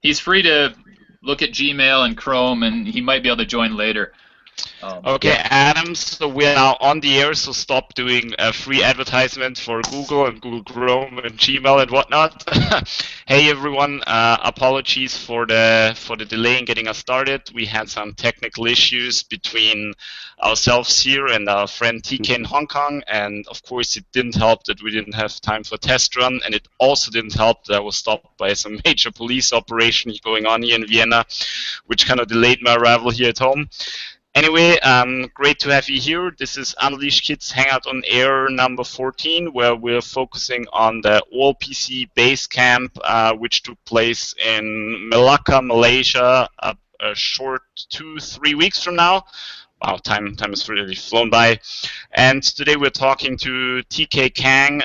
he's free to look at Gmail and Chrome, and he might be able to join later. Okay, Yeah. Adam, so we're now on the air, so stop doing a free advertisement for Google and Google Chrome and Gmail and whatnot. Hey everyone, apologies for the delay in getting us started. We had some technical issues between ourselves here and our friend TK in Hong Kong, and of course it didn't help that we didn't have time for test run, and it also didn't help that I was stopped by some major police operation going on here in Vienna, which kind of delayed my arrival here at home. Anyway, great to have you here. This is Unleash Kids Hangout on Air number 14, where we're focusing on the OLPC BaseCamp, which took place in Malacca, Malaysia, a short 2-3 weeks from now. Wow, time has really flown by. And today we're talking to TK Kang,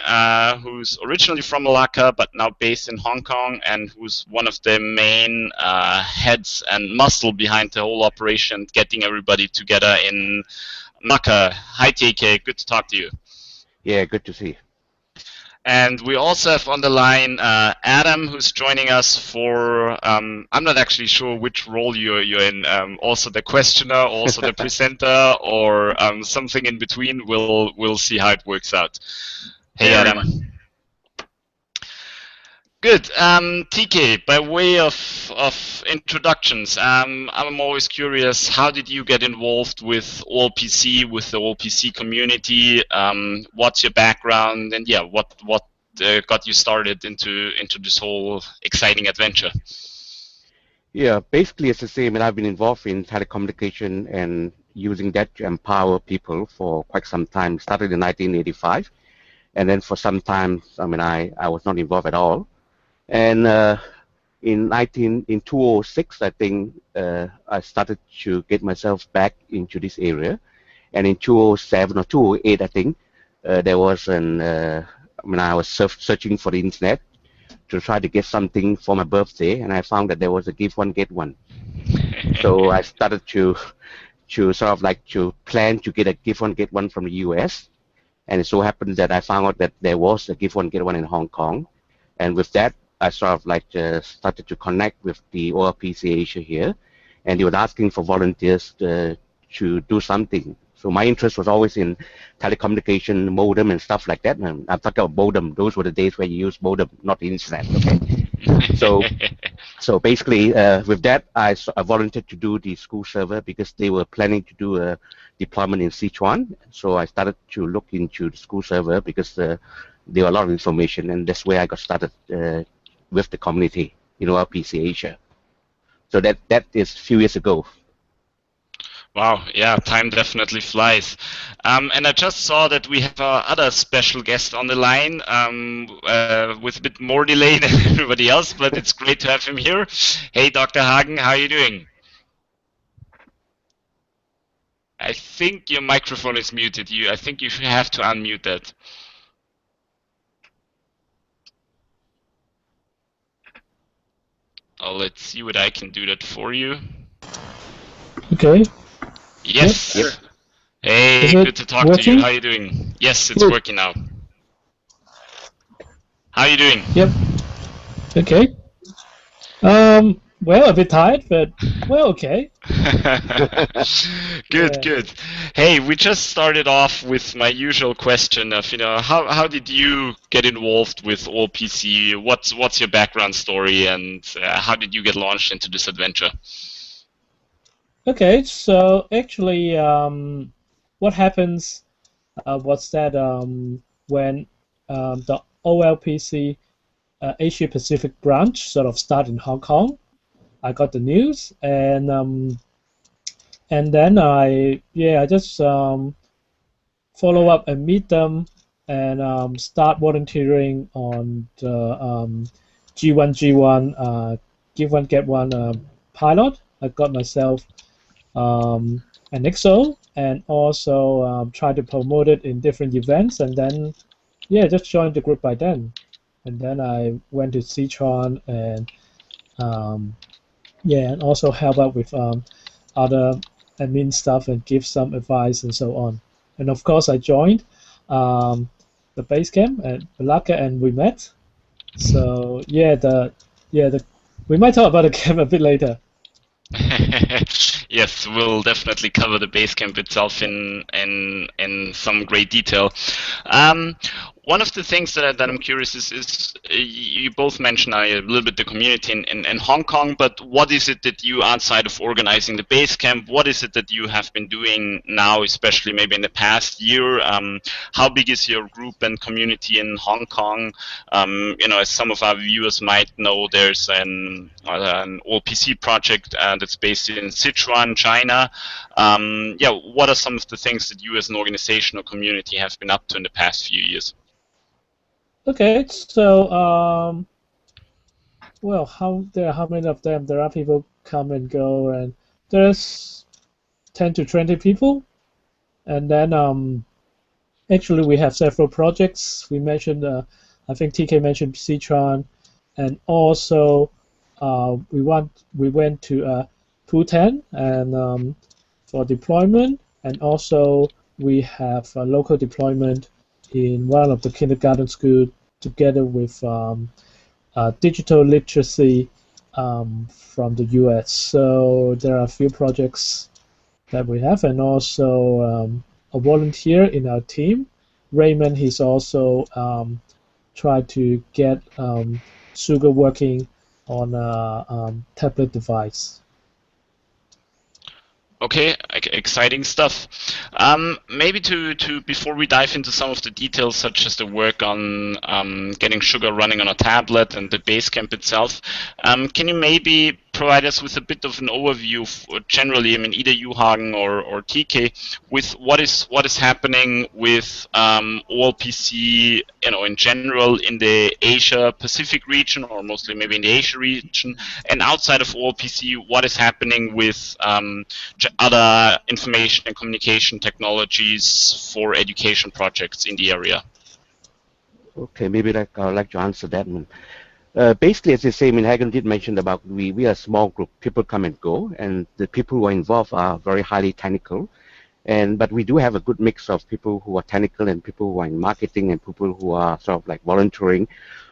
who's originally from Malacca, but now based in Hong Kong, and who's one of the main heads and muscle behind the whole operation, getting everybody together in Malacca. Hi, TK. Good to talk to you. Yeah, good to see you. And we also have on the line Adam, who's joining us for, I'm not actually sure which role you're in, also the questioner, also the presenter, or something in between. We'll see how it works out. Hey, Adam. Good. TK, by way of introductions, I'm always curious, how did you get involved with OLPC, with the OLPC community? What's your background? And yeah, what got you started into this whole exciting adventure? Yeah, basically it's the same. And I've been involved in telecommunication and using that to empower people for quite some time. Started in 1985. And then for some time, I was not involved at all. And in 2006, I think I started to get myself back into this area. And in 2007 or 2008, I think there was I was searching for the internet to try to get something for my birthday, and I found that there was a give one get one. So I started to sort of like to plan to get a give one get one from the US, and it so happened that I found out that there was a give one get one in Hong Kong, and with that I sort of like started to connect with the OLPC Asia here, and they were asking for volunteers to do something. So my interest was always in telecommunication, modem, and stuff like that. And I'm talking about modem. Those were the days where you used modem, not the internet. Okay. So basically, with that, I volunteered to do the school server because they were planning to do a deployment in Sichuan. So I started to look into the school server because there were a lot of information, and that's where I got started with the community, OLPC Asia. So that is a few years ago. Wow, yeah, time definitely flies. And I just saw that we have our other special guest on the line with a bit more delay than everybody else, but it's great to have him here. Hey, Dr. Hagen, how are you doing? I think your microphone is muted. I think you have to unmute that. Oh, let's see what I can do that for you. Okay. Yes. Yep. Hey, good to talk to you. How are you doing? Yes, it's working now. How are you doing? Yep. Okay. Well, a bit tired, but well, okay. Good. Hey, we just started off with my usual question of, how did you get involved with OLPC? What's your background story, and how did you get launched into this adventure? Okay, so actually, what happens was that when the OLPC Asia Pacific branch sort of started in Hong Kong, I got the news, and then I just follow up and meet them and start volunteering on the G1 give one get one pilot. I got myself an EXO and also try to promote it in different events, and then just joined the group by then. And then I went to Sichuan and and also help out with other admin stuff and give some advice and so on. And of course I joined the BaseCamp at Malacca and we met. So the We might talk about the camp a bit later. Yes, we'll definitely cover the BaseCamp itself in some great detail. One of the things that I'm curious is you both mentioned a little bit the community in Hong Kong, but what is it that you, outside of organizing the BaseCamp, what is it that you have been doing now, especially maybe in the past year? How big is your group and community in Hong Kong? You know, as some of our viewers might know, there's an OLPC project that's based in Sichuan, China. Yeah, what are some of the things that you as an organization or community have been up to in the past few years? Okay, so well, how many of them? There are people come and go, and there's 10 to 20 people, and then actually we have several projects. We mentioned, I think TK mentioned Sichuan, and also we went to Bhutan and for deployment, and also we have a local deployment in one of the kindergarten schools together with digital literacy from the US. So there are a few projects that we have, and also a volunteer in our team, Raymond. He's also tried to get Sugar working on a tablet device. Okay, exciting stuff. Maybe to before we dive into some of the details, such as the work on getting Sugar running on a tablet and the BaseCamp itself, can you maybe provide us with a bit of an overview generally, I mean, either you, Hagen, or TK, with what is happening with OLPC, you know, in general in the Asia Pacific region, or mostly maybe in the Asia region, and outside of OLPC, what is happening with other information and communication technologies for education projects in the area? Okay, maybe I'd like to answer that one. Basically, as you say, I mean, Hagen did mention about we are a small group. People come and go, and the people who are involved are very highly technical. But we do have a good mix of people who are technical and people who are in marketing and people who are sort of like volunteering.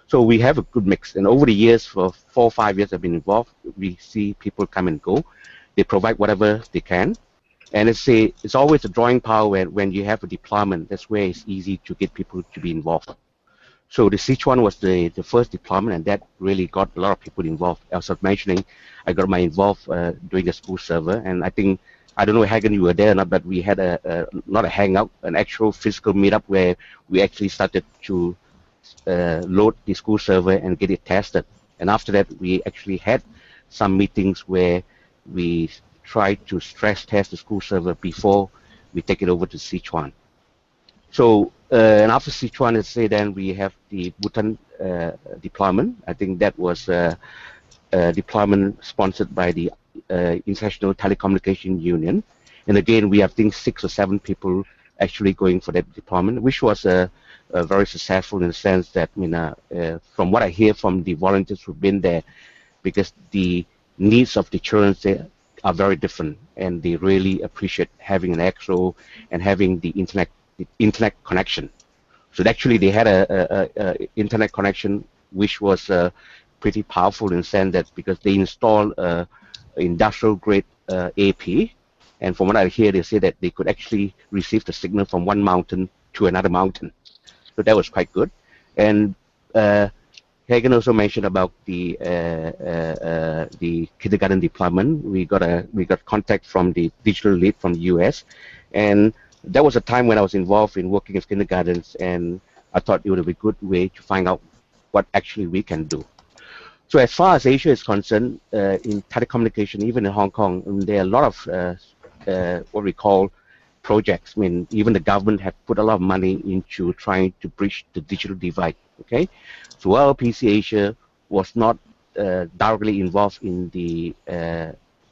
So we have a good mix. And over the years, for 4 or 5 years I've been involved, we see people come and go. They provide whatever they can. And it's always a drawing power when you have a deployment. That's where it's easy to get people to be involved. So the Sichuan was the first deployment, and that really got a lot of people involved. As I was mentioning, I got involved doing the school server, and I think, I don't know, Hagen, you were there or not, but we had not a hangout, an actual physical meetup where we actually started to load the school server and get it tested. And after that, we actually had some meetings where we tried to stress test the school server before we take it over to Sichuan. So, and after Sichuan, let's say, then we have the Bhutan deployment. I think that was a deployment sponsored by the International Telecommunication Union. And again, we have, I think, 6 or 7 people actually going for that deployment, which was very successful in the sense that, I mean, from what I hear from the volunteers who've been there, because the needs of the children there are very different, and they really appreciate having an EXO and having the internet connection. So actually they had a internet connection which was pretty powerful in the sense that because they installed industrial grade AP, and from what I hear, they say that they could actually receive the signal from one mountain to another mountain. So that was quite good. And Hagen also mentioned about the kindergarten deployment. We got contact from the digital lead from the US, and that was a time when I was involved in working with kindergartens, and I thought it would be a good way to find out what actually we can do. So as far as Asia is concerned, in telecommunication, even in Hong Kong, there are a lot of what we call projects. I mean, even the government have put a lot of money into trying to bridge the digital divide. Okay, so OLPC Asia was not directly involved in the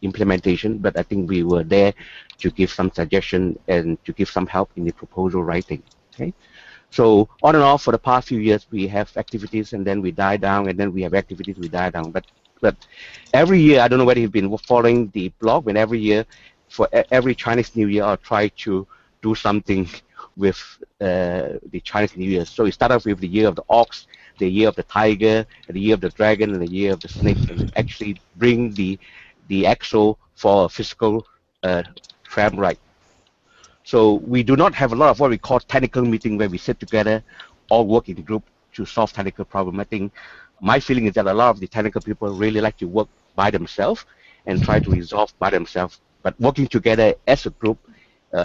implementation, but I think we were there to give some suggestion and to give some help in the proposal writing. Okay, so on and off for the past few years, we have activities, and then we die down, and then we have activities, we die down. But every year, I don't know whether you've been following the blog, but every year, for every Chinese New Year, I'll try to do something with the Chinese New Year. So we start off with the Year of the Ox, the year of the tiger, and the year of the dragon, and the year of the snake, and actually bring the EXO for a physical tram ride. So we do not have a lot of what we call technical meeting where we sit together, all work in group to solve technical problem. I think my feeling is that a lot of the technical people really like to work by themselves and try to resolve by themselves. But working together as a group,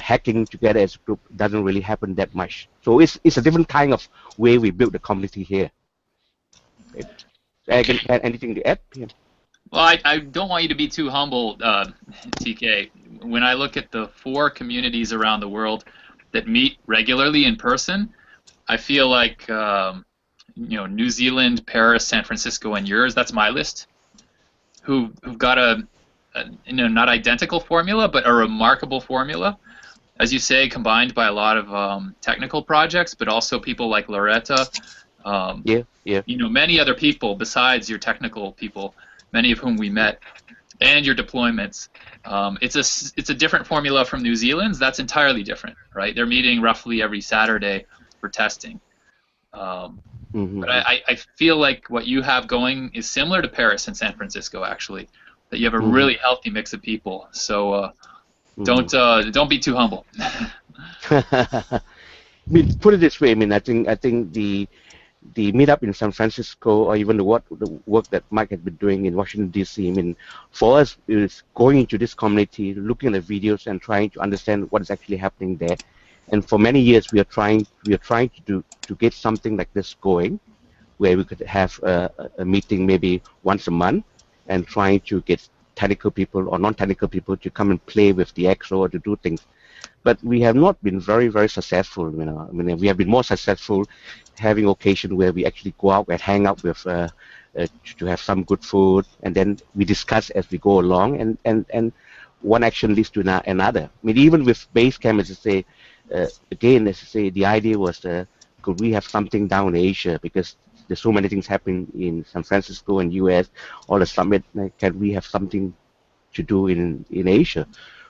hacking together as a group doesn't really happen that much. So it's a different kind of way we build the community here. Anything to add? Yeah. Well, I don't want you to be too humble, TK. When I look at the 4 communities around the world that meet regularly in person, I feel like New Zealand, Paris, San Francisco, and yours, that's my list, who've got a not identical formula, but a remarkable formula. As you say, combined by a lot of technical projects, but also people like Loretta. Many other people besides your technical people, many of whom we met, and your deployments. It's a different formula from New Zealand's. That's entirely different, right? They're meeting roughly every Saturday for testing. But I feel like what you have going is similar to Paris and San Francisco, actually. That you have a really healthy mix of people. So don't be too humble. I mean, put it this way. I mean, I think the meetup in San Francisco, or even the work that Mike has been doing in Washington D.C. I mean, for us, is going into this community, looking at the videos, and trying to understand what is actually happening there. And for many years, we are trying to get something like this going, where we could have a meeting maybe once a month, and trying to get technical people or non-technical people to come and play with the EXO or to do things. But we have not been very, very successful. I mean, we have been more successful having occasion where we actually go out and hang out with to have some good food, and then we discuss as we go along, and one action leads to another. I mean, even with BaseCamp, as I say, again, as I say, the idea was could we have something down in Asia, because there's so many things happening in San Francisco and US, all the summit. Can we have something to do in Asia?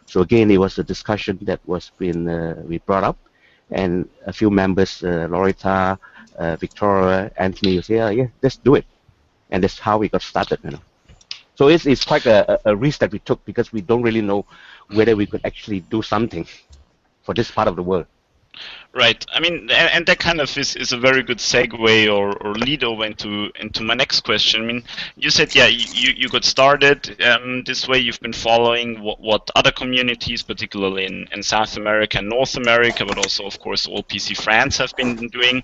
So again, it was a discussion that was we brought up, and a few members, Loretta, Victoria, Anthony, say, yeah, let's do it, and that's how we got started. So it's quite a risk that we took, because we don't really know whether we could actually do something for this part of the world. Right. I mean, and that kind of is a very good segue or lead over into my next question. I mean, you said, yeah, you got started this way. You've been following what other communities, particularly in South America and North America, but also, of course, OLPC France have been doing.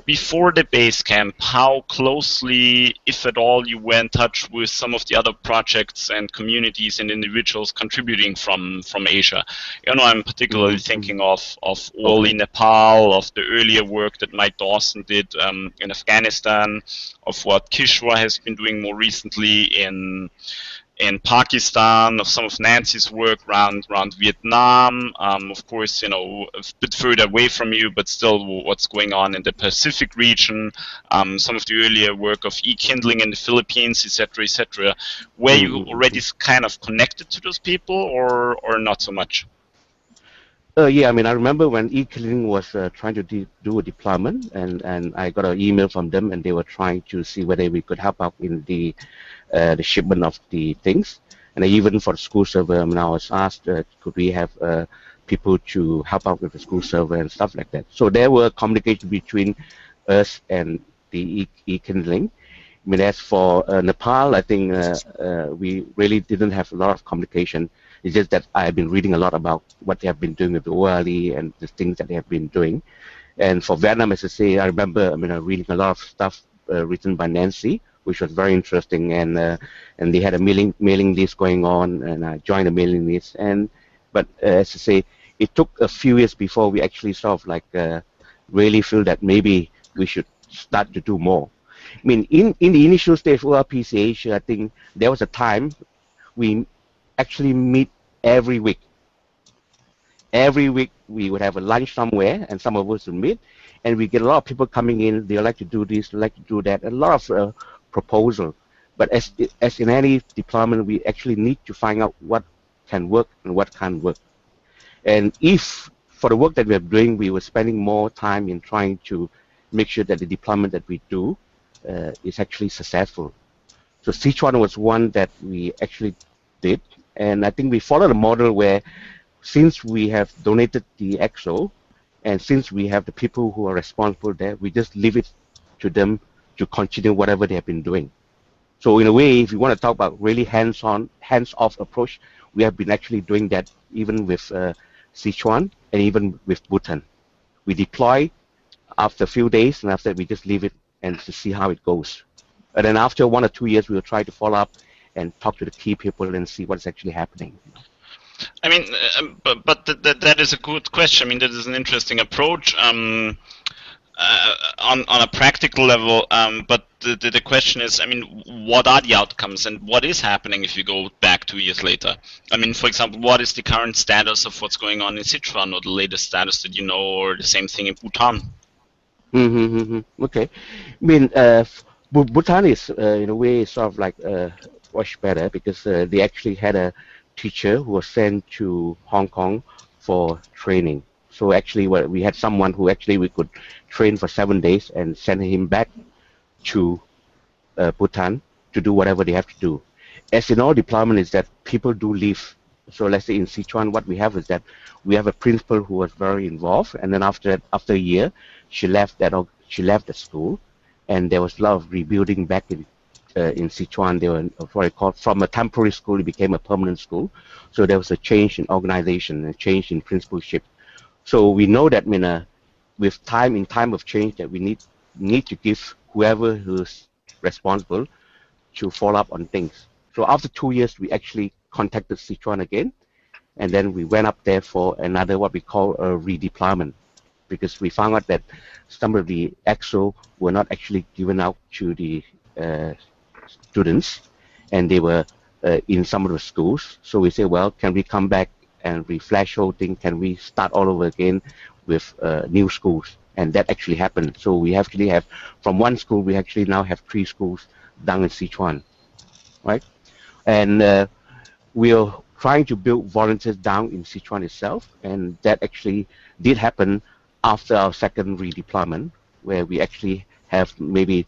Before the BaseCamp, how closely, if at all, you were in touch with some of the other projects and communities and individuals contributing from Asia? I'm particularly thinking of Oli Nepal, of the earlier work that Mike Dawson did in Afghanistan, of what Kishwa has been doing more recently in Pakistan, of some of Nancy's work around Vietnam, of course, a bit further away from you, but still what's going on in the Pacific region, some of the earlier work of e-kindling in the Philippines, etc. Were you already kind of connected to those people, or not so much? Yeah, I mean, I remember when e-kindling was trying to do a deployment, and I got an email from them, and they were trying to see whether we could help out in the shipment of the things. And even for the school server, I mean, I was asked, could we have people to help out with the school server and stuff like that. So there were communication between us and the e-kindling. I mean, as for Nepal, I think we really didn't have a lot of communication. It's just that I have been reading a lot about what they have been doing with the OLE and the things that they have been doing. And for Vietnam, as I say, I remember, reading a lot of stuff written by Nancy, which was very interesting. And they had a mailing list going on, and I joined the mailing list. But as I say, it took a few years before we actually sort of like really feel that maybe we should start to do more. I mean, in the initial stage of OLPC Asia, I think there was a time we actually meet every week. Every week we would have a lunch somewhere, and some of us would meet, and we get a lot of people coming in. They like to do this, they like to do that, a lot of proposal. But as in any deployment, we actually need to find out what can work and what can't work. And if for the work that we are doing, we were spending more time in trying to make sure that the deployment that we do is actually successful. So Sichuan was one that we actually did, and I think we followed a model where, since we have donated the EXO, and since we have the people who are responsible there, we just leave it to them to continue whatever they have been doing. So in a way, if you want to talk about really hands-on, hands-off approach, we have been actually doing that even with Sichuan and even with Bhutan. We deploy after a few days, and after that we just leave it and to see how it goes. And then after 1 or 2 years, we will try to follow up and talk to the key people and see what's actually happening. I mean, but that is a good question. I mean, that is an interesting approach on a practical level. But the question is, I mean, what are the outcomes and what is happening if you go back 2 years later? I mean, for example, what is the current status of what's going on in Sichuan, or the latest status that you know, or the same thing in Bhutan? Okay. I mean, Bhutan is in a way sort of like much better, because they actually had a teacher who was sent to Hong Kong for training. So actually, we had someone who actually we could train for 7 days and send him back to Bhutan to do whatever they have to do. As in all deployment, is that people do leave. So let's say in Sichuan, what we have is that we have a principal who was very involved, and then after a year, she left the school, and there was a lot of rebuilding back in Sichuan. They were what I call, from a temporary school, it became a permanent school. So there was a change in organization, a change in principalship. So we know that with in time of change, that we need to give whoever who's responsible to follow up on things. So after 2 years, we actually contacted Sichuan again, and then we went up there for another what we call a redeployment, because we found out that some of the EXO were not actually given out to the students, and they were in some of the schools. So we said, well, can we come back and refresh whole thing? Can we start all over again with new schools? And that actually happened. So we actually have, from one school, we actually now have 3 schools down in Sichuan, right? And we are trying to build volunteers down in Sichuan itself, and that actually did happen after our second redeployment, where we actually have maybe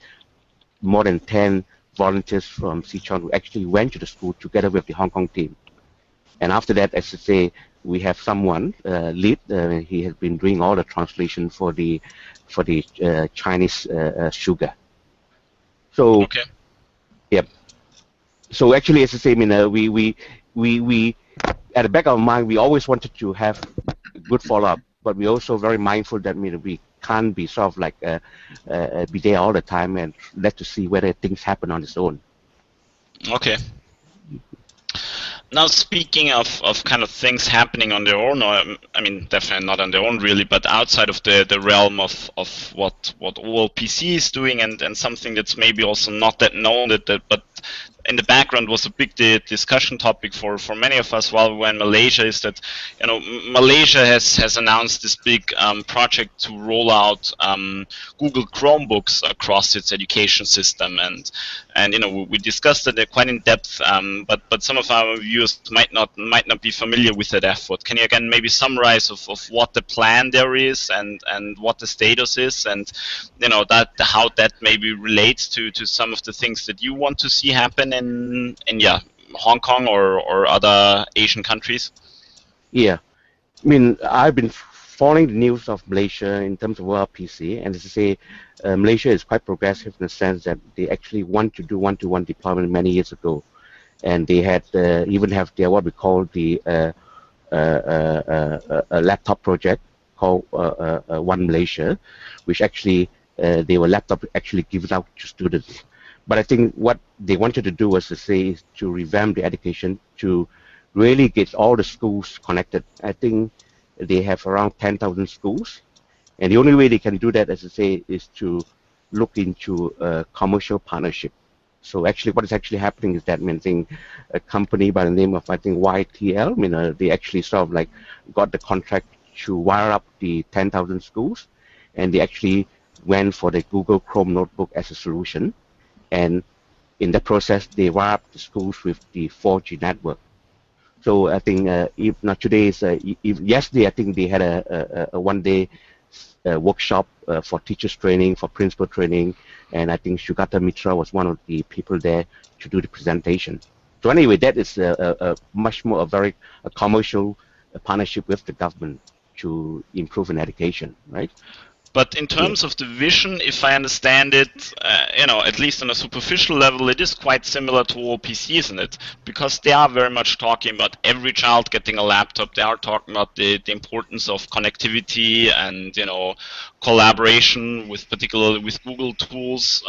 more than 10 volunteers from Sichuan who actually went to the school together with the Hong Kong team. And after that, as I say, we have someone lead. He has been doing all the translation for the Chinese sugar. So, okay. Yep. So actually, as I say, we at the back of our mind, we always wanted to have good follow-up, but we're also very mindful that we can't be sort of like be there all the time and let to see whether things happen on its own. Okay. Now, speaking of kind of things happening on their own, or I mean, definitely not on their own really, but outside of the realm of what OLPC is doing, and something that's maybe also not that known, but in the background was a big discussion topic for many of us while we were in Malaysia, is that, you know, Malaysia has announced this big project to roll out Google Chromebooks across its education system, and you know, we discussed it quite in depth, but some of our viewers might not be familiar with that effort. Can you again maybe summarize of what the plan there is, and what the status is, and you know, how that maybe relates to some of the things that you want to see happen in Hong Kong or other Asian countries? Yeah, I mean, I've been following the news of Malaysia in terms of OLPC, and as I say, Malaysia is quite progressive in the sense that they actually want to do one-to-one deployment many years ago, and they had even have their what we call the a laptop project called One Malaysia, which actually they were laptop actually given out to students. But I think what they wanted to do was to say to revamp the education, to really get all the schools connected. I think they have around 10,000 schools, and the only way they can do that, as I say, is to look into a commercial partnership. So actually, what is actually happening is that, I think a company by the name of, I think, YTL, they actually sort of like got the contract to wire up the 10,000 schools, and they actually went for the Google Chrome notebook as a solution. And in the process, they wire up the schools with the 4G network. So I think if not today, yesterday I think they had a one-day workshop for teachers training, for principal training, and I think Shugata Mitra was one of the people there to do the presentation. So anyway, that is a much more a commercial partnership with the government to improve in education, right? But in terms of the vision, if I understand it, at least on a superficial level, it is quite similar to OLPC, isn't it? Because they are very much talking about every child getting a laptop. They are talking about the importance of connectivity and, collaboration particularly with Google tools.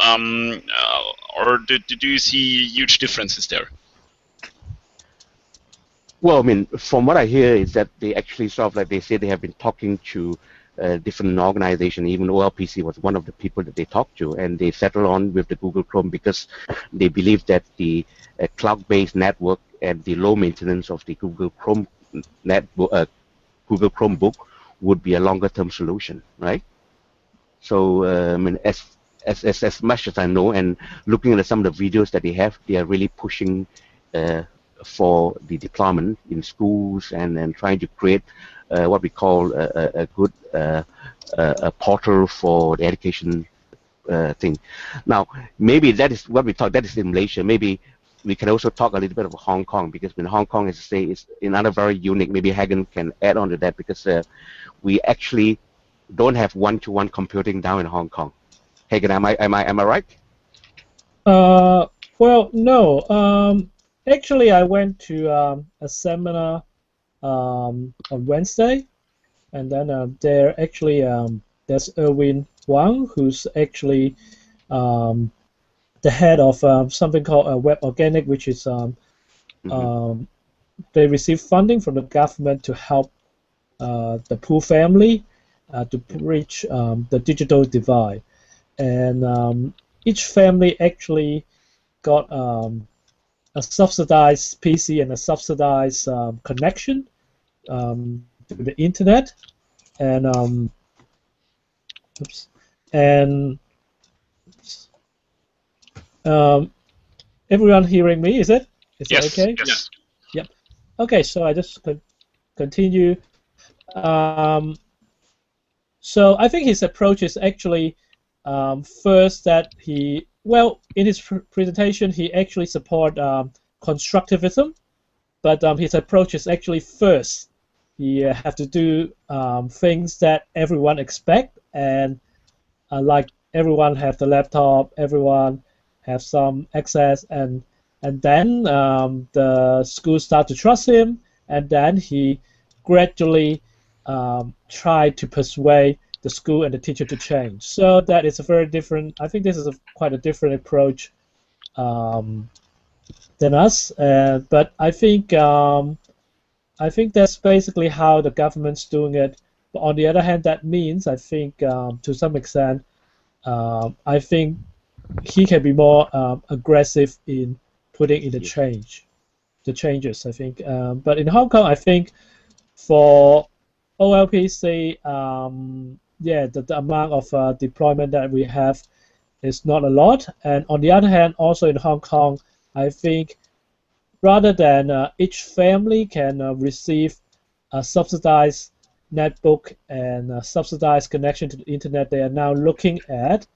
Or do you see huge differences there? Well, I mean, from what I hear is that they actually sort of like they say they have been talking to different organizations. Even OLPC was one of the people that they talked to, and they settled on with the Google Chrome because they believe that the cloud-based network and the low maintenance of the Google Chrome network, Google Chromebook would be a longer-term solution, right? So, I mean, as much as I know, and looking at some of the videos that they are really pushing for the deployment in schools and trying to create what we call a good a portal for the education thing. Now, maybe that is what we talk. That is in Malaysia. Maybe we can also talk a little bit of Hong Kong, because in Hong Kong, as I say, is another very unique. Maybe Hagen can add on to that, because we actually don't have one-to-one computing down in Hong Kong. Hagen, am I right? Well, no. Actually, I went to a seminar on Wednesday, and then there actually there's Erwin Wang, who's actually the head of something called Web Organic, which is they receive funding from the government to help the poor family to bridge the digital divide, and each family actually got a subsidized PC and a subsidized connection to the internet, and everyone hearing me? Is it? Is yes. it okay? Yes. Yep. Okay, so I just continue. So I think his approach is actually first that in his presentation, he actually support constructivism, but his approach is actually first he have to do things that everyone expect, and like everyone have the laptop, everyone have some access, and then the school start to trust him, and then he gradually try to persuade the school and the teacher to change. So that is a very different. I think this is quite a different approach than us. But I think that's basically how the government's doing it. But on the other hand, that means I think to some extent, I think he can be more aggressive in putting in the changes. I think. But in Hong Kong, I think for OLPC, the amount of deployment that we have is not a lot. And on the other hand, also in Hong Kong, I think rather than each family can receive a subsidized netbook and a subsidized connection to the internet, they are now looking at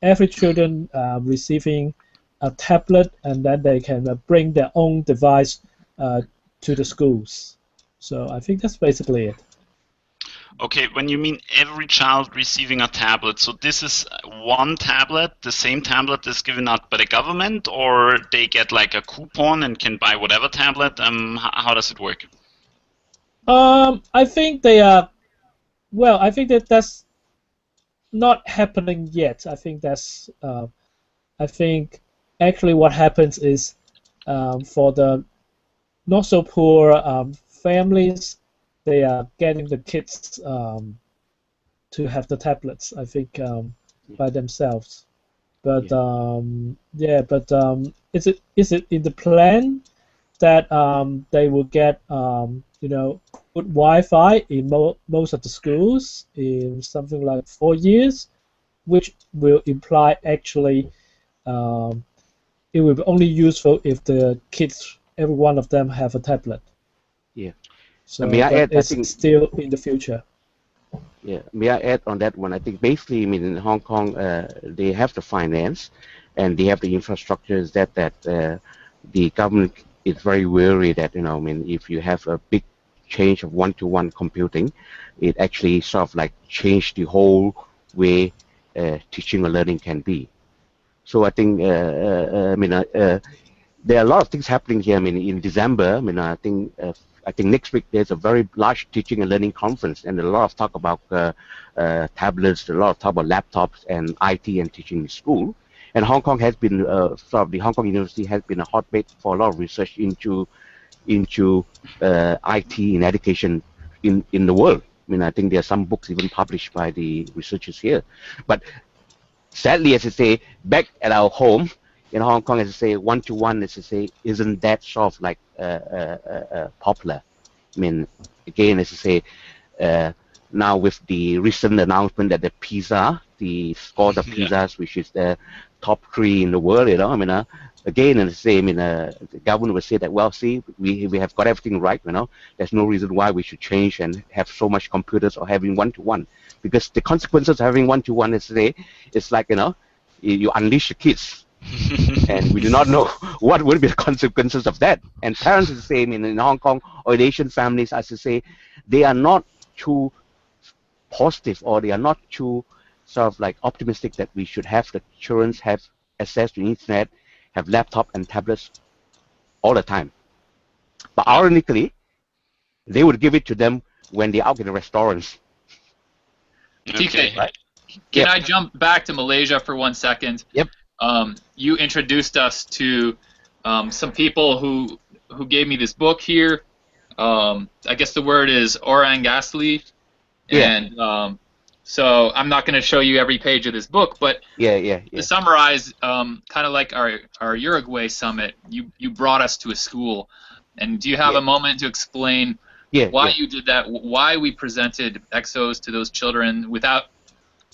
every children receiving a tablet, and then they can bring their own device to the schools. So I think that's basically it. Okay, when you mean every child receiving a tablet, so this is one tablet, the same tablet is given out by the government, or they get like a coupon and can buy whatever tablet? How does it work? I think they are. Well, I think that's not happening yet. I think that's. I think actually what happens is for the not so poor families, they are getting the kids to have the tablets, I think, by themselves. But is it in the plan that they will get good Wi-Fi in most of the schools in something like 4 years, which will imply actually it will be only useful if the kids, every one of them, have a tablet. Yeah. So May I add, it's still in the future. Yeah, may I add on that one? I think basically, I mean, in Hong Kong, they have the finance and they have the infrastructures that the government is very wary that, I mean, if you have a big change of one-to-one computing, it actually sort of like change the whole way teaching or learning can be. So I think, I mean, there are a lot of things happening here. I mean, in December, I mean, I think next week there's a very large teaching and learning conference, and a lot of talk about tablets, a lot of talk about laptops and IT and teaching in school. And Hong Kong has been sort of the Hong Kong University has been a hotbed for a lot of research into IT in education in the world. I mean, I think there are some books even published by the researchers here, but sadly, as I say, back at our home in Hong Kong, as I say, one-to-one, as I say, isn't that sort of like popular. I mean, again, as I say, now with the recent announcement that the PISA, the scores of PISAs, which is the top 3 in the world, I mean, again, as I say, I mean, the government would say that, well, see, we have got everything right, there's no reason why we should change and have so much computers or having one-to-one. Because the consequences of having one-to-one is today, it's like, you unleash the kids. And we do not know what will be the consequences of that. And parents is the same in Hong Kong or in Asian families, as I say, they are not too positive or they are not too sort of like optimistic that we should have the children have access to the internet, have laptop and tablets all the time. But ironically, they would give it to them when they're out in the restaurants. TK, right? Can I jump back to Malaysia for 1 second? Yep. You introduced us to some people who gave me this book here. I guess the word is Orang Asli. Yeah. And so I'm not going to show you every page of this book, but to summarize, kind of like our Uruguay summit, you brought us to a school. And do you have a moment to explain why you did that, why we presented exos to those children without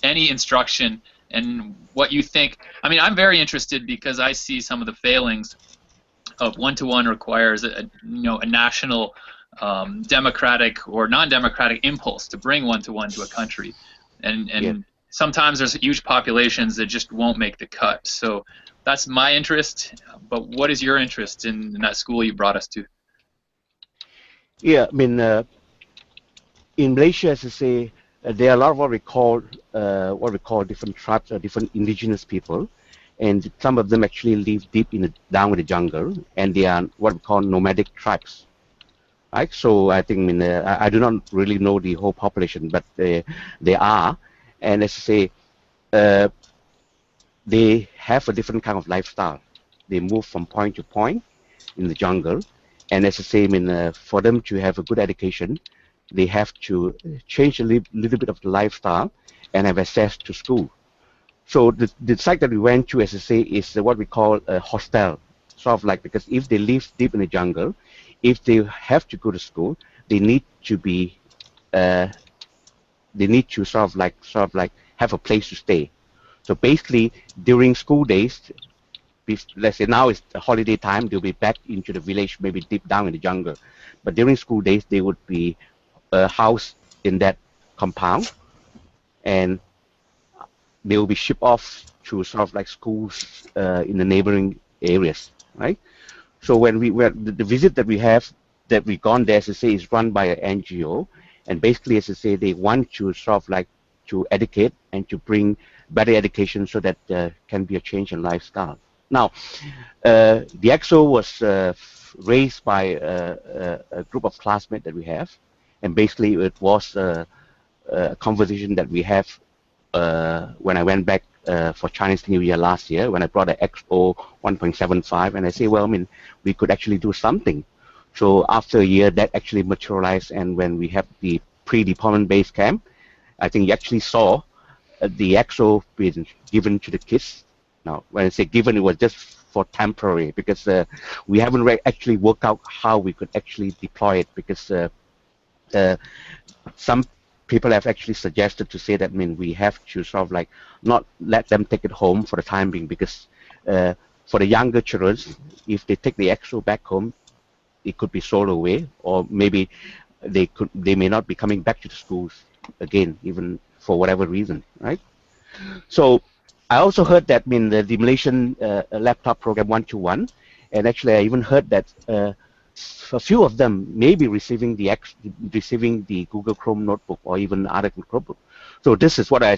any instruction, and what you think? I mean, I'm very interested because I see some of the failings of one-to-one requires a national democratic or non-democratic impulse to bring one-to-one to a country, and sometimes there's huge populations that just won't make the cut. So that's my interest. But what is your interest in that school you brought us to? Yeah, I mean, in Malaysia, as I say, there are a lot of what we call different tribes or different indigenous people, and some of them actually live deep down in the jungle, and they are what we call nomadic tribes. Right? So I think, I mean, I do not really know the whole population, but they are, and as I say, they have a different kind of lifestyle. They move from point to point in the jungle. And as I say, I mean, for them to have a good education, they have to change a little bit of the lifestyle and have access to school. So the site that we went to, as I say, is what we call a hostel. Sort of like, because if they live deep in the jungle, if they have to go to school, they need to be, they need to sort of like have a place to stay. So basically, during school days, let's say now it's the holiday time, they'll be back into the village, maybe deep down in the jungle. But during school days, they would be housed in that compound, and they will be shipped off to sort of like schools in the neighboring areas, right? So when the visit that we've gone there, as I say, is run by an NGO, and basically, as I say, they want to sort of like to educate and to bring better education so that can be a change in lifestyle. Now, the EXO was raised by a group of classmates that we have, and basically it was a conversation that we have when I went back for Chinese New Year last year, when I brought an XO 1.75, and I say, well, I mean, we could actually do something. So after a year, that actually materialized, and when we have the pre-deployment base camp, I think you actually saw the EXO being given to the kids. Now, when I say given, it was just for temporary, because we haven't actually worked out how we could actually deploy it, because some people have actually suggested to say that, I mean, we have to sort of like not let them take it home for the time being, because for the younger children, if they take the EXO back home, it could be sold away, or maybe they may not be coming back to the schools again, even for whatever reason, right? So I also heard that the Malaysian laptop program 121, and actually I even heard that a few of them may be receiving the Google Chrome notebook or even other Chromebook. So this is what I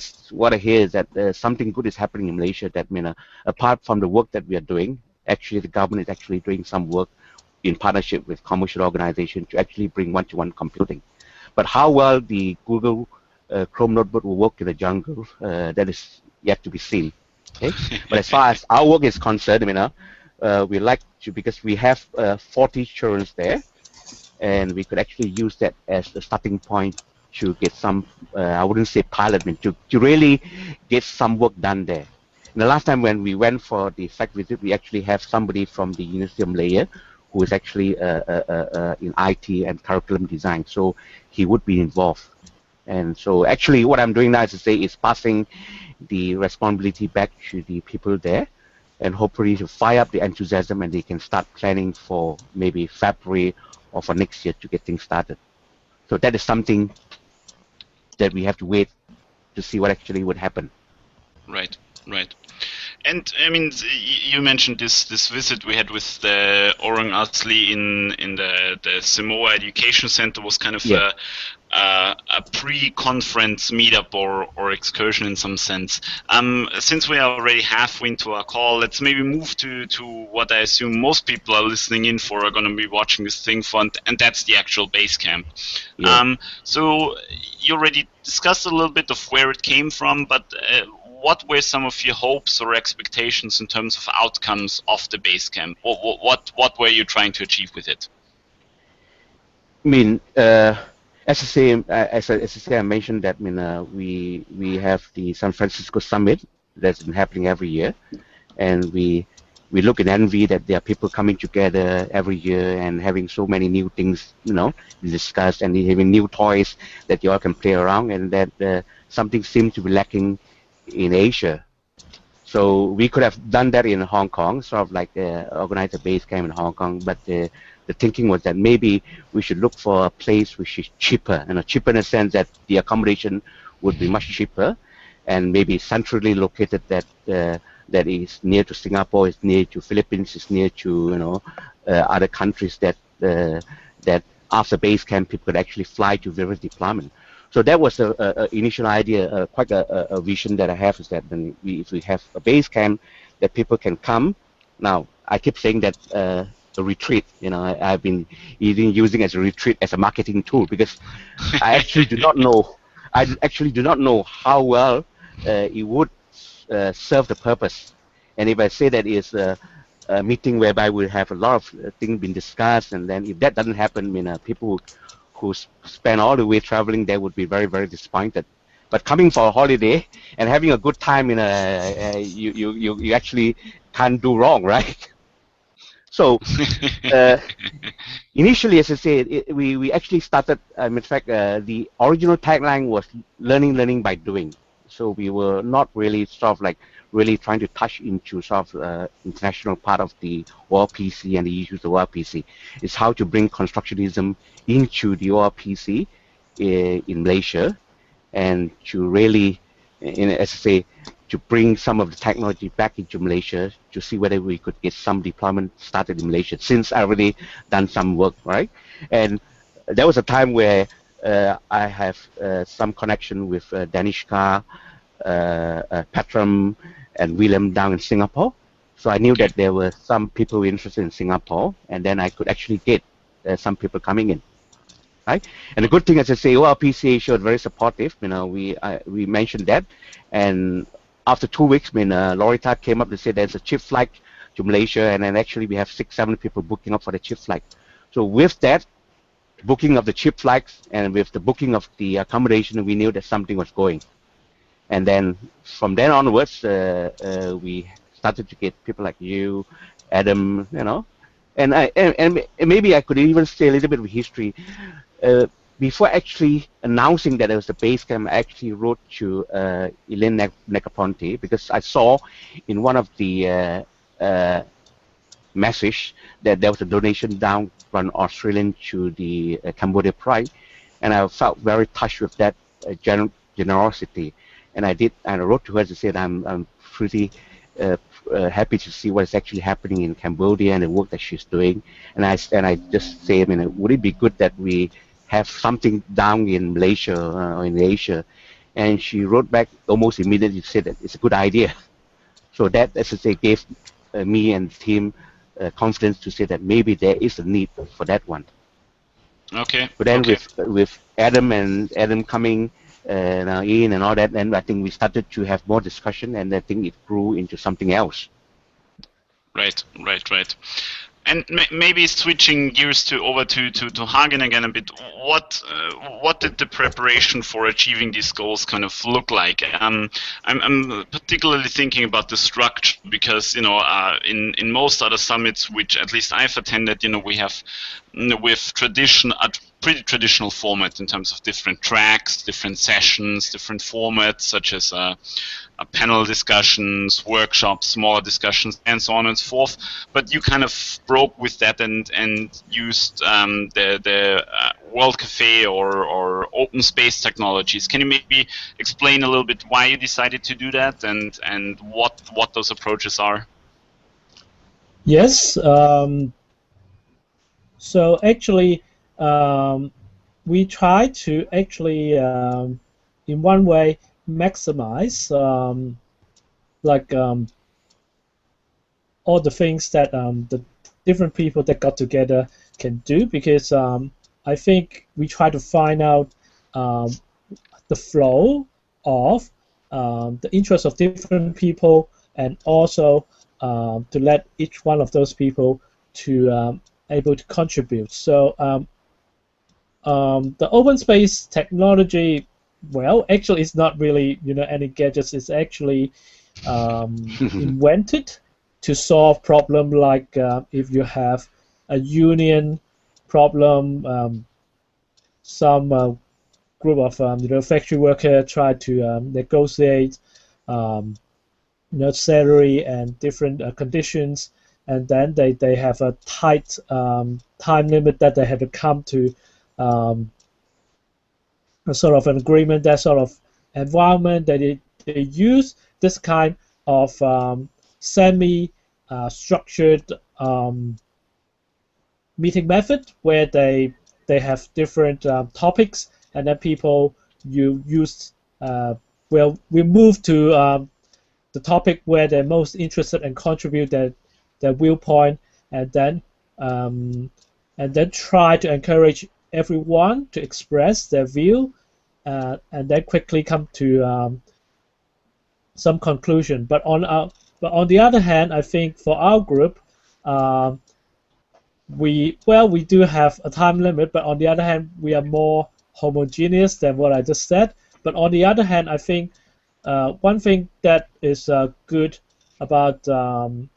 hear, is that something good is happening in Malaysia. That apart from the work that we are doing, actually the government is actually doing some work in partnership with commercial organizations to actually bring one-to-one computing. But how well the Google Chrome notebook will work in the jungle, that is yet to be seen. Okay, but as far as our work is concerned, we like to, because we have 40 children there, and we could actually use that as a starting point to get some, I wouldn't say pilot, to really get some work done there. And the last time when we went for the site visit, we actually have somebody from the University of Malaysia who is actually in IT and curriculum design, so he would be involved. And so actually what I'm doing now is passing the responsibility back to the people there, and hopefully to fire up the enthusiasm, and they can start planning for maybe February or for next year to get things started. So that is something that we have to wait to see what actually would happen. Right, right. And I mean, you mentioned this visit we had with the Orang Asli in the Samoa Education Center was kind of a pre-conference meetup or excursion in some sense. Since we are already halfway into our call, let's maybe move to what I assume most people are listening in for, are going to be watching this thing for, and that's the actual BaseCamp. Yeah. So you already discussed a little bit of where it came from, but what were some of your hopes or expectations in terms of outcomes of the BaseCamp? What were you trying to achieve with it? I mean, as I say, I mentioned that we have the San Francisco Summit that's been happening every year, and we look in envy that there are people coming together every year and having so many new things, discussed, and having new toys that you all can play around, and that something seems to be lacking in Asia. So we could have done that in Hong Kong, sort of like organize a BaseCamp in Hong Kong, but the thinking was that maybe we should look for a place which is cheaper, cheaper in the sense that the accommodation would be much cheaper, and maybe centrally located, that is near to Singapore, is near to Philippines, is near to other countries that after BaseCamp people could actually fly to various deployments. So that was a initial idea, quite a vision that I have, is that if we have a BaseCamp that people can come. Now I keep saying that a retreat, I've been even using as a retreat as a marketing tool, because I actually do not know. I actually do not know how well it would serve the purpose. And if I say that it's a meeting whereby we have a lot of things being discussed, and then if that doesn't happen, people who spend all the way traveling, they would be very, very disappointed. But coming for a holiday and having a good time, you actually can't do wrong, right? So initially, as I said, we actually started. In fact, the original tagline was learning by doing. So we were not really sort of like really trying to touch into sort of international part of the OLPC and the issues of OLPC. It's how to bring constructionism into the OLPC in Malaysia, and to really, as I say, to bring some of the technology back into Malaysia, to see whether we could get some deployment started in Malaysia, since I already done some work, right? And there was a time where I have some connection with Danishka, Petram, and William down in Singapore. So I knew that there were some people interested in Singapore, and then I could actually get some people coming in, right? And the good thing, as I say, OLPC showed very supportive. We mentioned that, and after 2 weeks, Loretta came up to say there's a cheap flight to Malaysia, and then actually we have 6-7 people booking up for the cheap flight. So with that booking of the cheap flights and with the booking of the accommodation, we knew that something was going. And then from then onwards, we started to get people like you, Adam, and maybe I could even say a little bit of history. Before actually announcing that it was the BaseCamp, I actually wrote to Elaine Necaponte, because I saw in one of the message that there was a donation down from Australian to the Cambodia Pride, and I felt very touched with that. generosity. And I wrote to her to say that I'm pretty happy to see what is actually happening in Cambodia and the work that she's doing. And I just say, I mean, would it be good that we have something down in Malaysia or in Asia? And she wrote back almost immediately, said that it's a good idea. So that, as I say, gave me and the team confidence to say that maybe there is a need for that one. Okay. But then Okay. with Adam coming in and all that, then I think we started to have more discussion, and I think it grew into something else. Right. And maybe switching gears over to Hagen again a bit. What did the preparation for achieving these goals kind of look like? I'm particularly thinking about the structure because in most other summits, which at least I've attended, we have with pretty traditional format in terms of different tracks, different sessions, different formats such as panel discussions, workshops, smaller discussions, and so on and so forth. But you kind of broke with that and used the World Cafe or open space technologies. Can you maybe explain a little bit why you decided to do that and what those approaches are? Yes. So actually, we try to actually, in one way, maximize all the things that the different people that got together can do, because I think we try to find out the flow of the interests of different people, and also to let each one of those people to able to contribute. So the open space technology, well, actually, it's not really any gadgets. It's actually invented to solve problem like if you have a union problem, some group of factory worker try to negotiate salary and different conditions, and then they have a tight time limit that they have to come to a sort of an agreement, that sort of environment that they use this kind of semi-structured meeting method where they have different topics, and then people use we move to the topic where they're most interested and contribute their viewpoint, and then try to encourage everyone to express their view, and then quickly come to some conclusion. But on the other hand, I think for our group, we do have a time limit, but on the other hand, we are more homogeneous than what I just said. But on the other hand, I think one thing that is good about the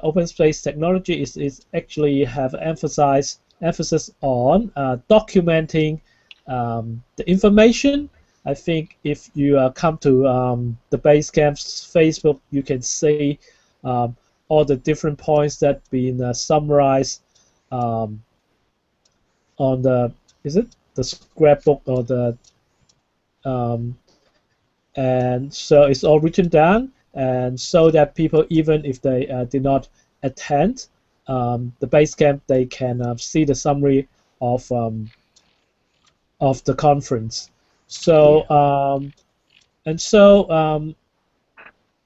open space technology is actually have emphasis on documenting the information. I think if you come to the BaseCamp's Facebook, you can see all the different points that been summarized on the scrapbook or the and so it's all written down, and so that people, even if they did not attend the BaseCamp, they can see the summary of the conference. So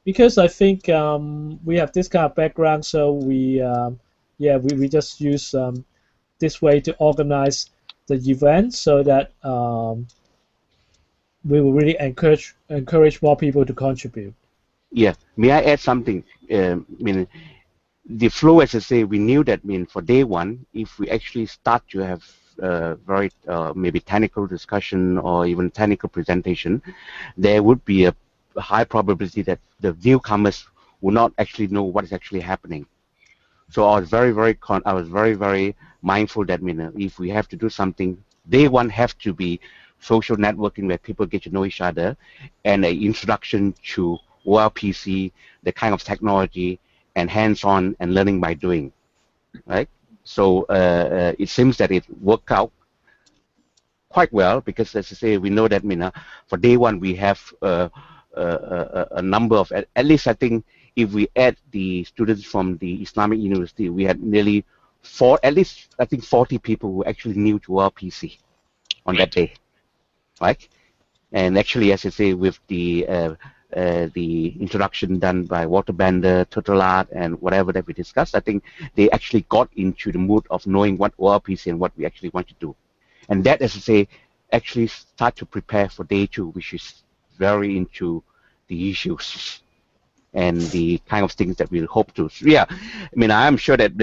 because I think we have this kind of background, so we just use this way to organize the event, so that we will really encourage more people to contribute. Yeah, may I add something? I mean, the flow, as I say, we knew that. For day one, if we actually start to have very maybe technical discussion or even technical presentation, there would be a high probability that the newcomers will not actually know what is actually happening. So I was very mindful that if we have to do something, day one have to be social networking where people get to know each other, and an introduction to OLPC, the kind of technology, and hands-on and learning by doing, right? So it seems that it worked out quite well because, as I say, we know that for day one we have a number of at least I think if we add the students from the Islamic University, we had nearly at least I think 40 people who actually new to OLPC on that day, right? And actually, as I say, with the introduction done by Walter Bender, Turtle Art, and whatever that we discussed, I think they actually got into the mood of knowing what OLPC and what we actually want to do. And that, as I say, actually start to prepare for day two, which is very into the issues and the kind of things that we'll hope to. So, yeah, I mean, I'm sure that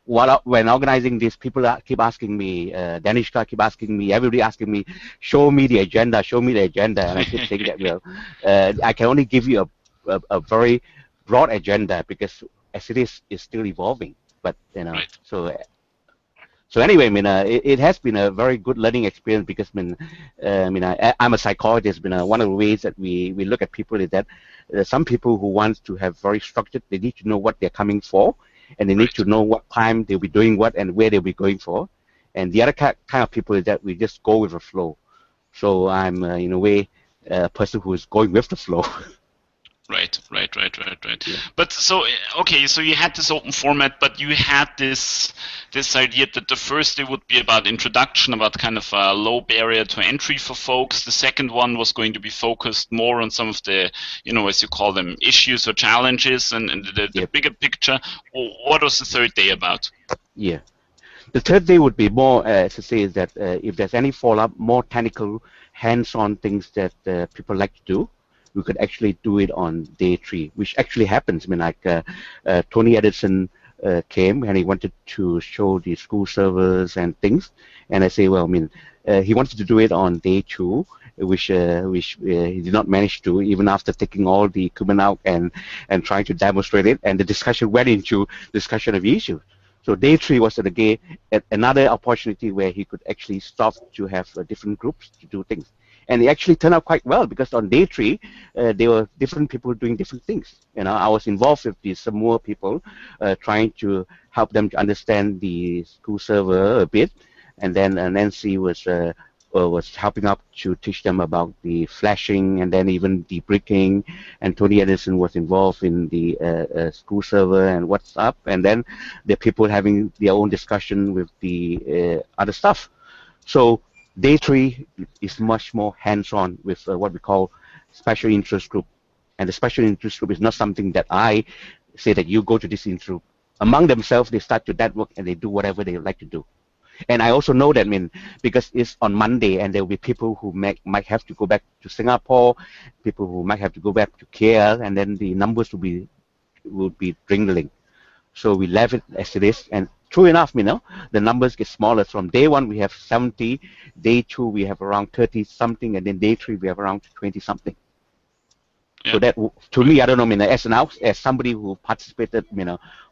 when organizing this, people keep asking me, Danishka keep asking me, everybody asking me, show me the agenda, and I keep saying that, well, I can only give you a very broad agenda because as it is, it's still evolving. But so anyway, I mean, it has been a very good learning experience because I'm a psychologist. One of the ways that we look at people is that some people who want to have very structured, they need to know what they're coming for, and they need to know what time they'll be doing what and where they'll be going for. And the other kind of people is that we just go with the flow. So I'm in a way a person who is going with the flow. Right. Yeah. But so, okay, so you had this open format, but you had this idea that the first day would be about introduction, about kind of a low barrier to entry for folks. The second one was going to be focused more on some of the, as you call them, issues or challenges and the bigger picture. What was the third day about? Yeah. The third day would be more, as I say, is that if there's any follow-up, more technical, hands-on things that people like to do, we could actually do it on day 3, which actually happens. I mean, like Tony Edison came and he wanted to show the school servers and things, and I say, well, I mean, he wanted to do it on day 2, which he did not manage to, even after taking all the equipment out and trying to demonstrate it, and the discussion went into discussion of issues. So day 3 was again another opportunity where he could actually stop to have different groups to do things. And it actually turned out quite well because on day 3, there were different people doing different things. I was involved with the Samoa people, trying to help them to understand the school server a bit, and then Nancy was helping up to teach them about the flashing and then even debricking, and Tony Edison was involved in the school server and what's up, and then the people having their own discussion with the other stuff. So day 3 is much more hands-on with what we call special interest group. And the special interest group is not something that I say that you go to this interest group. Among themselves, they start to network and they do whatever they like to do. And I also know that, because it's on Monday and there will be people who might have to go back to Singapore, people who might have to go back to KL, and then the numbers will be dwindling. So we left it as it is, and true enough, the numbers get smaller. From day 1 we have 70, day 2 we have around 30 something, and then day 3 we have around 20 something. Yeah. So that, to me, I don't know, as somebody who participated,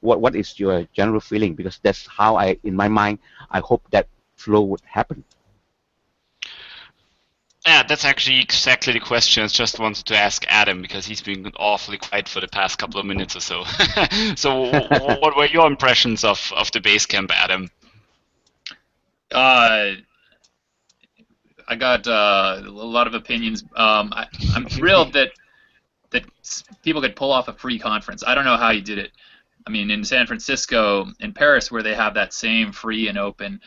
what is your general feeling? Because that's how in my mind, I hope that flow would happen. Yeah, that's actually exactly the question I just wanted to ask Adam, because he's been awfully quiet for the past couple of minutes or so. So what were your impressions of the BaseCamp, Adam? I got a lot of opinions. I'm thrilled that people could pull off a free conference. I don't know how you did it. I mean, in San Francisco, in Paris, where they have that same free and open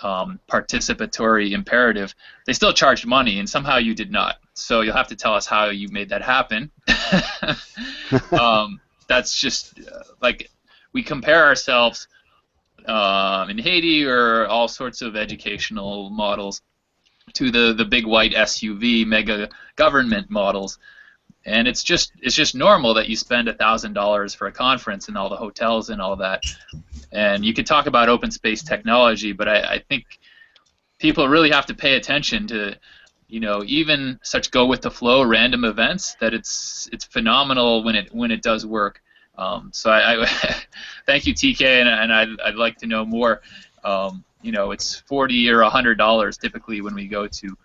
participatory imperative, they still charged money, and somehow you did not. So you'll have to tell us how you made that happen. That's just like we compare ourselves in Haiti or all sorts of educational models to the big white SUV mega government models. And it's just normal that you spend $1,000 for a conference and all the hotels and all that. And you could talk about open space technology, but I think people really have to pay attention to, even such go with the flow random events, that it's phenomenal when it does work. So I thank you, TK, and I'd like to know more. It's $40 or $100 typically when we go to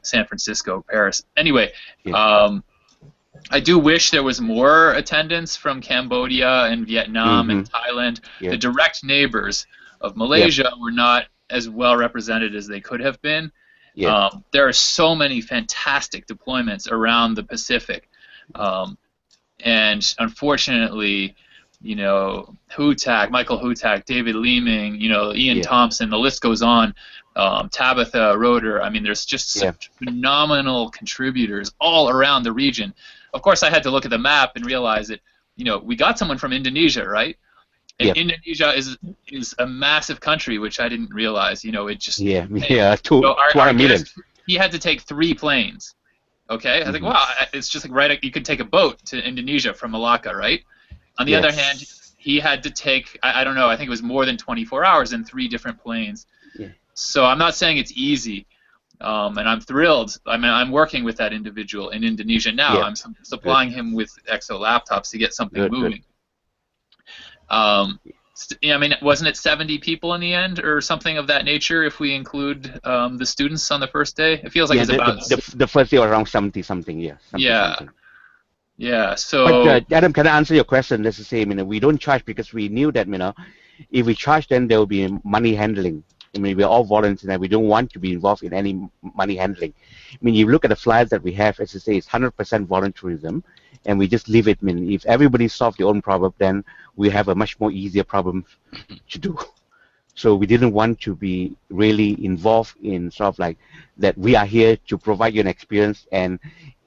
San Francisco, Paris. Anyway, I do wish there was more attendance from Cambodia and Vietnam and Thailand. The direct neighbors of Malaysia were not as well represented as they could have been. Yeah. There are so many fantastic deployments around the Pacific, and unfortunately, Michael Hutak, David Leeming, Ian Thompson, the list goes on. Tabitha Roeder. I mean, there's just such phenomenal contributors all around the region. Of course, I had to look at the map and realize that, we got someone from Indonesia, right? And Indonesia is a massive country, which I didn't realize. It just 200 million. He had to take 3 planes. Okay, I was like, wow, it's just like you could take a boat to Indonesia from Malacca, right? On the other hand, he had to take, I don't know, I think it was more than 24 hours in 3 different planes. Yeah. So I'm not saying it's easy, and I'm thrilled. I mean, I'm working with that individual in Indonesia now. I'm supplying him with EXO laptops to get something moving. I mean, wasn't it 70 people in the end, or something of that nature, if we include the students on the first day? It feels like it's about... The first day around 70-something, something. Yeah, so... But, Adam, can I answer your question? Let's say, we don't charge because we knew that, if we charge, then there will be money handling. I mean, we're all volunteers, and we don't want to be involved in any money handling. I mean, you look at the flyers that we have, as I say, it's 100% volunteerism, and we just leave it. I mean, if everybody solves their own problem, then we have a much more easier problem to do. So we didn't want to be really involved in sort of like that we are here to provide you an experience, and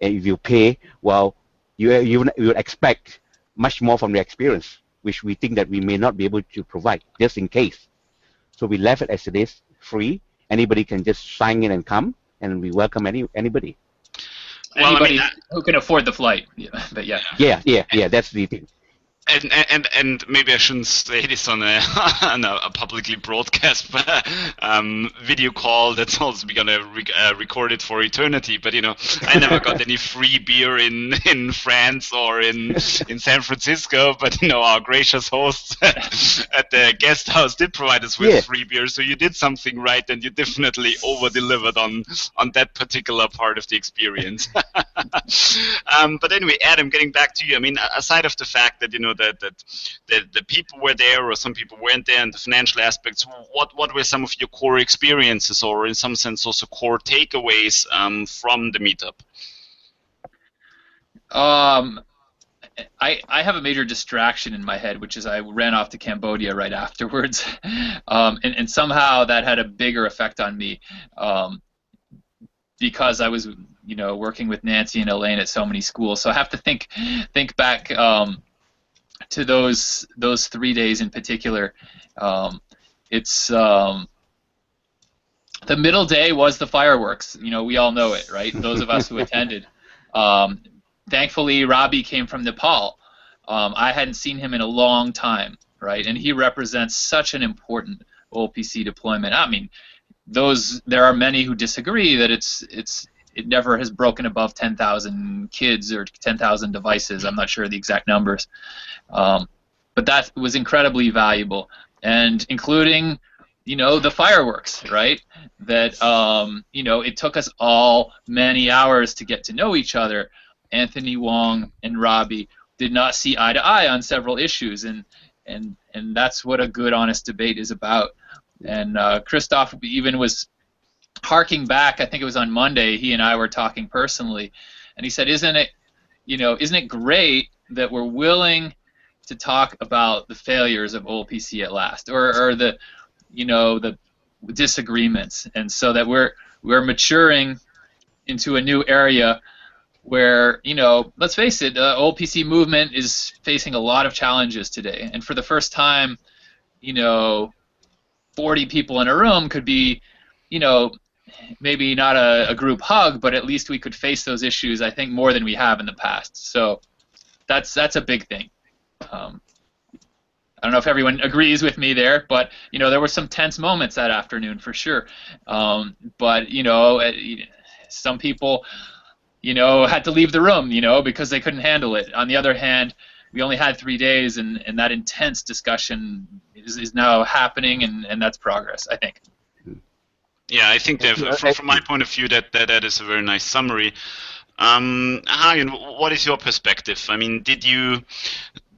if you pay, well, you would expect much more from the experience, which we think that we may not be able to provide, just in case. So we left it as it is, free. Anybody can just sign in and come, and we welcome anybody. Well, anybody who can afford the flight. But yeah, that's the thing. And maybe I shouldn't say this on a publicly broadcast video call that's also gonna record it for eternity. But I never got any free beer in France or in San Francisco. But our gracious hosts at the guest house did provide us with free beer. So you did something right, and you definitely over-delivered on that particular part of the experience. But anyway, Adam, getting back to you. I mean, aside of the fact that that the people were there, or some people weren't there, and the financial aspects, what were some of your core experiences, or in some sense also core takeaways from the meetup? I have a major distraction in my head, which is I ran off to Cambodia right afterwards, and somehow that had a bigger effect on me, because I was working with Nancy and Elaine at so many schools. So I have to think back to those 3 days in particular. It's the middle day was the fireworks. We all know it, right? Those of us who attended. Thankfully, Robbie came from Nepal. I hadn't seen him in a long time, right? And he represents such an important OLPC deployment. I mean, there are many who disagree that it never has broken above 10,000 kids or 10,000 devices. I'm not sure the exact numbers. But that was incredibly valuable, and including, the fireworks, right? That, it took us all many hours to get to know each other. Anthony Wong and Robbie did not see eye to eye on several issues, and that's what a good, honest debate is about. And Christoph even was harking back. I think it was on Monday. He and I were talking personally, and he said, "Isn't it great that we're willing to talk about the failures of OLPC at last, or the disagreements, and so that we're maturing into a new area where, let's face it, the OLPC movement is facing a lot of challenges today, and for the first time, 40 people in a room could be, maybe not a group hug, but at least we could face those issues, I think, more than we have in the past. So that's a big thing. I don't know if everyone agrees with me there, but there were some tense moments that afternoon for sure. But some people had to leave the room because they couldn't handle it. On the other hand, we only had 3 days, and that intense discussion is now happening, and that's progress, I think. Yeah, I think that from my point of view, that is a very nice summary. Hagen, what is your perspective? I mean, did you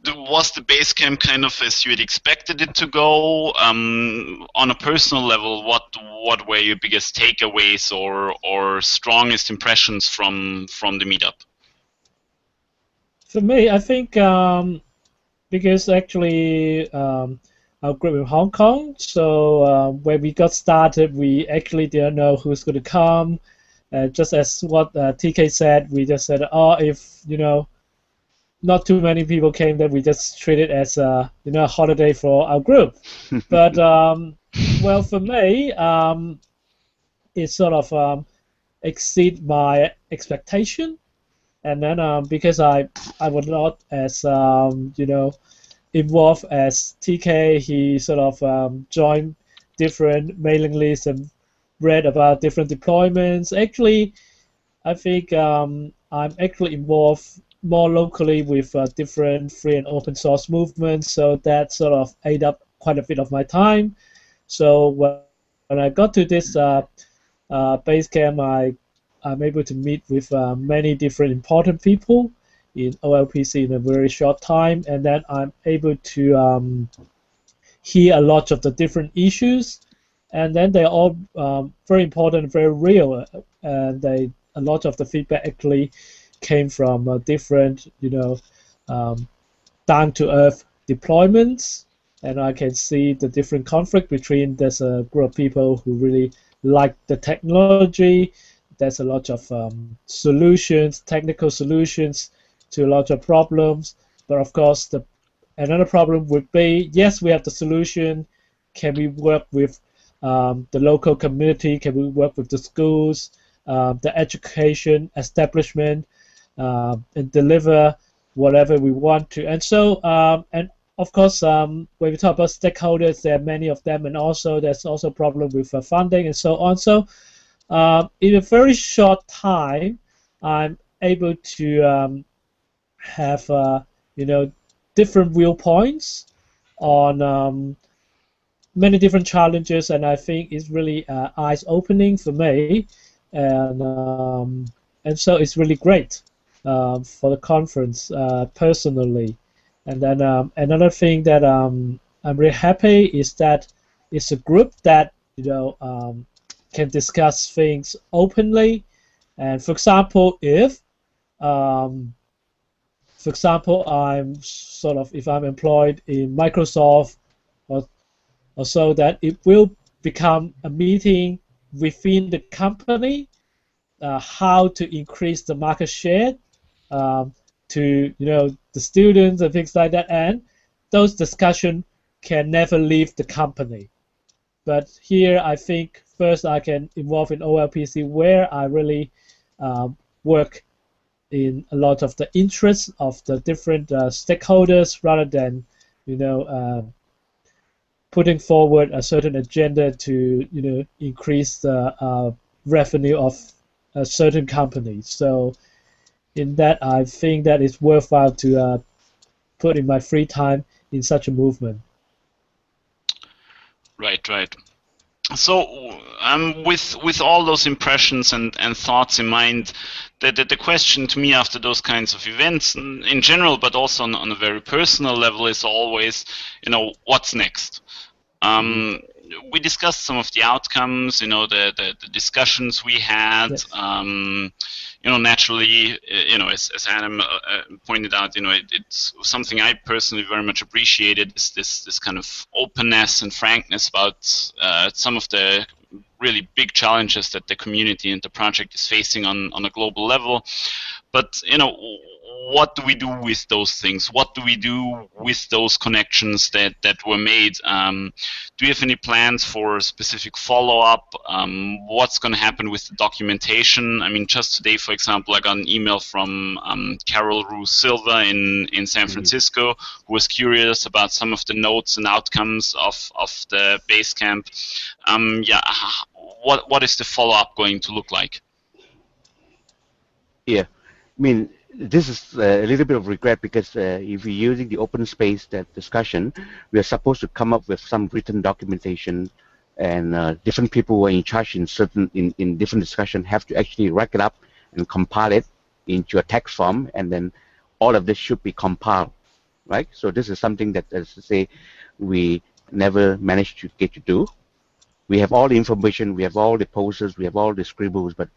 was the BaseCamp kind of as you had expected it to go? On a personal level, what were your biggest takeaways or strongest impressions from the meetup? For me, I think because actually our group in Hong Kong, so when we got started, we actually didn't know who's going to come. Just as what TK said, we just said, oh, if not too many people came, then we just treat it as a holiday for our group. But well, for me, it sort of exceed my expectation. And then because I was not as involved as TK, he sort of joined different mailing lists and read about different deployments. Actually, I think I'm actually involved more locally with different free and open source movements, so that sort of ate up quite a bit of my time. So when I got to this BaseCamp, I'm able to meet with many different important people in OLPC in a very short time, and then I'm able to hear a lot of the different issues, and then they're all very important, very real, and a lot of the feedback actually came from different, down-to-earth deployments, and I can see the different conflict between there's a group of people who really like the technology. There's a lot of solutions, technical solutions to a lot of problems, but of course another problem would be, yes, we have the solution. Can we work with the local community? Can we work with the schools, the education establishment, and deliver whatever we want to? And so, and of course, when we talk about stakeholders, there are many of them, and also there's also a problem with funding and so on. So, in a very short time, I'm able to have different viewpoints on many different challenges, and I think it's really eyes-opening for me, and so it's really great for the conference personally. And then another thing that I'm really happy is that it's a group that can discuss things openly. And for example, if if I'm employed in Microsoft or so, that it will become a meeting within the company, how to increase the market share to the students and things like that, and those discussions can never leave the company. But here I think first I can involve in OLPC, where I really work in a lot of the interests of the different stakeholders, rather than putting forward a certain agenda to increase the revenue of a certain company. So in that, I think that it's worthwhile to put in my free time in such a movement. Right. So with all those impressions and thoughts in mind, the question to me after those kinds of events in general, but also on a very personal level, is always, what's next? We discussed some of the outcomes, the discussions we had. Yes. Naturally, as Adam pointed out, it's something I personally very much appreciated, is this kind of openness and frankness about some of the really big challenges that the community and the project is facing on a global level. But what do we do with those things? What do we do with those connections that were made? Do you have any plans for specific follow-up? What's going to happen with the documentation? I mean, just today, for example, I got an email from Carol Rue Silva in San Francisco, who was curious about some of the notes and outcomes of the BaseCamp. What is the follow-up going to look like? Yeah, I mean, this is a little bit of regret, because if we're using the open space discussion, we are supposed to come up with some written documentation, and different people who are in charge in different discussion have to actually write it up and compile it into a text form, and then all of this should be compiled, right? So this is something that, as I say, we never managed to get to do. We have all the information, we have all the posters, we have all the scribbles, but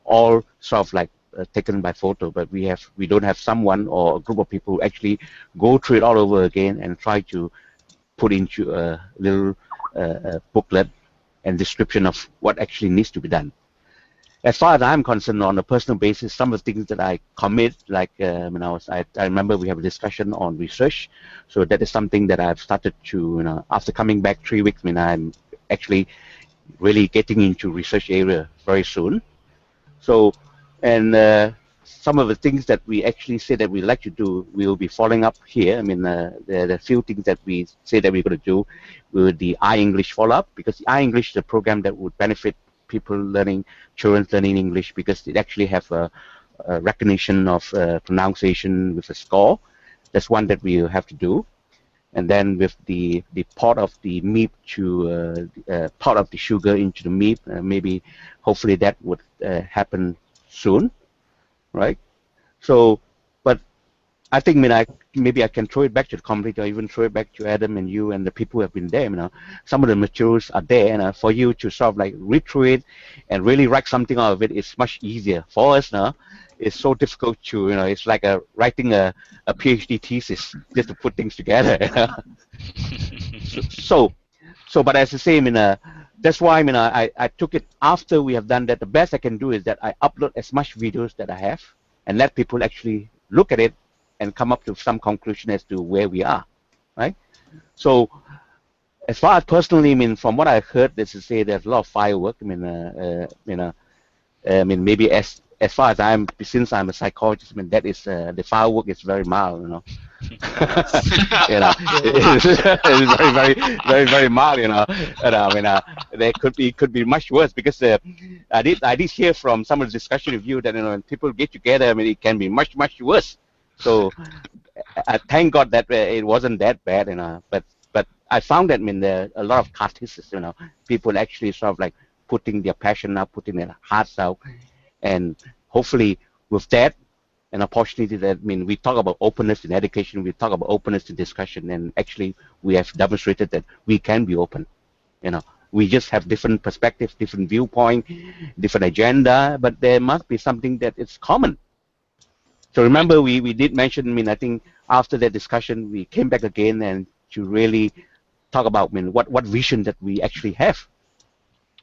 all sort of like taken by photo. But we don't have someone or a group of people who actually go through it all over again and try to put into a little booklet and description of what actually needs to be done. As far as I'm concerned, on a personal basis, some of the things that I commit, like when I remember we have a discussion on research, so that is something that I've started to, after coming back 3 weeks, I'm actually really getting into research area very soon. So, and some of the things that we actually say that we like to do, we will be following up here. There are a few things that we say that we're going to do with the iEnglish follow-up, because the iEnglish is a program that would benefit people learning, children learning English, because it actually have a recognition of pronunciation with a score. That's one that we have to do. And then with the part of the meat to part of the sugar into the meat, maybe hopefully that would happen soon, right? So, but I think maybe I can throw it back to the community, or even throw it back to Adam and you and the people who have been there. Some of the materials are there, and for you to sort of like read through it and really write something out of it is much easier. For us now, it's so difficult to, it's like writing a PhD thesis just to put things together. But as I say, that's why I took it after we have done that. The best I can do is that I upload as much videos that I have and let people actually look at it and come up to some conclusion as to where we are, right? So, as far as personally, from what I've heard, this is say there's a lot of firework. Maybe as far as since I'm a psychologist, that is the firework is very mild, it's very, very mild, and there could be much worse, because I did hear from some of the discussion with you that when people get together, it can be much worse. So I thank God that it wasn't that bad, but I found that there are a lot of catharsis, people actually sort of like putting their passion out, putting their hearts out, and hopefully with that an opportunity that we talk about openness in education, we talk about openness in discussion, and actually we have demonstrated that we can be open. We just have different perspectives, different viewpoint, different agenda, but there must be something that is common. So remember, we did mention, I think after that discussion, we came back again and to really talk about, what vision that we actually have,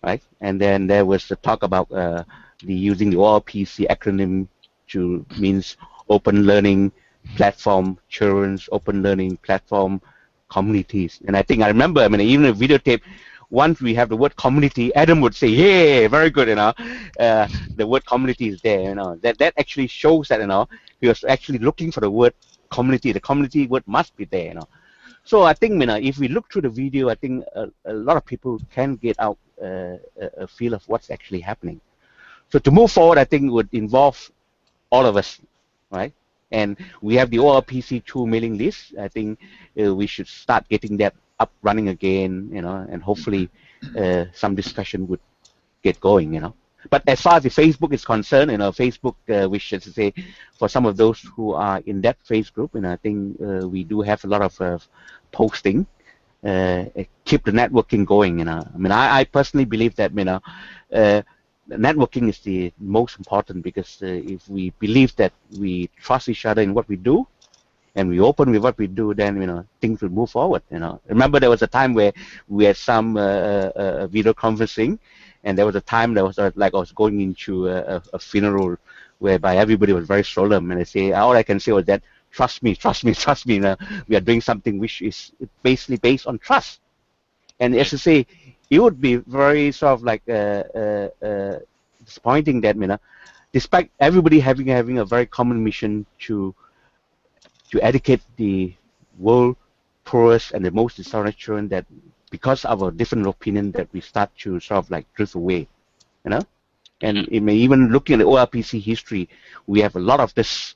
right? And then there was the talk about using the OLPC acronym to means open learning platform, children's open learning platform communities. And I think I remember, even a videotape, once we have the word community, Adam would say, "Yeah, very good." The word community is there. That actually shows that he was actually looking for the word community. The community word must be there. So I think if we look through the video, I think a lot of people can get out a feel of what's actually happening. So to move forward, I think it would involve all of us, right? And we have the OLPC 2 mailing list. I think we should start getting that up running again, and hopefully some discussion would get going, But as far as the Facebook is concerned, Facebook, which is to say, for some of those who are in that Facebook group, and I think we do have a lot of posting, keep the networking going, I personally believe that, networking is the most important, because if we believe that we trust each other in what we do, and we open with what we do, then things will move forward. Remember, there was a time where we had some video conferencing, and there was a time that was like I was going into a funeral whereby everybody was very solemn, and I say all I can say was that trust me. We are doing something which is basically based on trust. And as I say, it would be very sort of like disappointing that despite everybody having a very common mission to educate the world poorest and the most disadvantaged children, that because of our different opinion that we start to sort of like drift away, And even looking at the OLPC history, we have a lot of this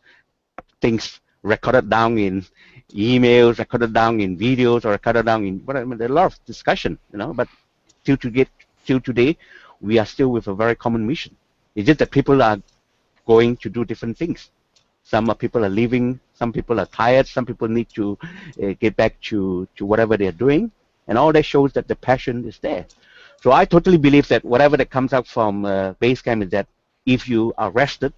things recorded down in emails, recorded down in videos, or recorded down in there's a lot of discussion, But till today, we are still with a very common mission. It's just that people are going to do different things. Some people are leaving. Some people are tired. Some people need to get back to whatever they're doing. And all that shows that the passion is there. So I totally believe that whatever that comes out from BaseCamp is that if you are rested,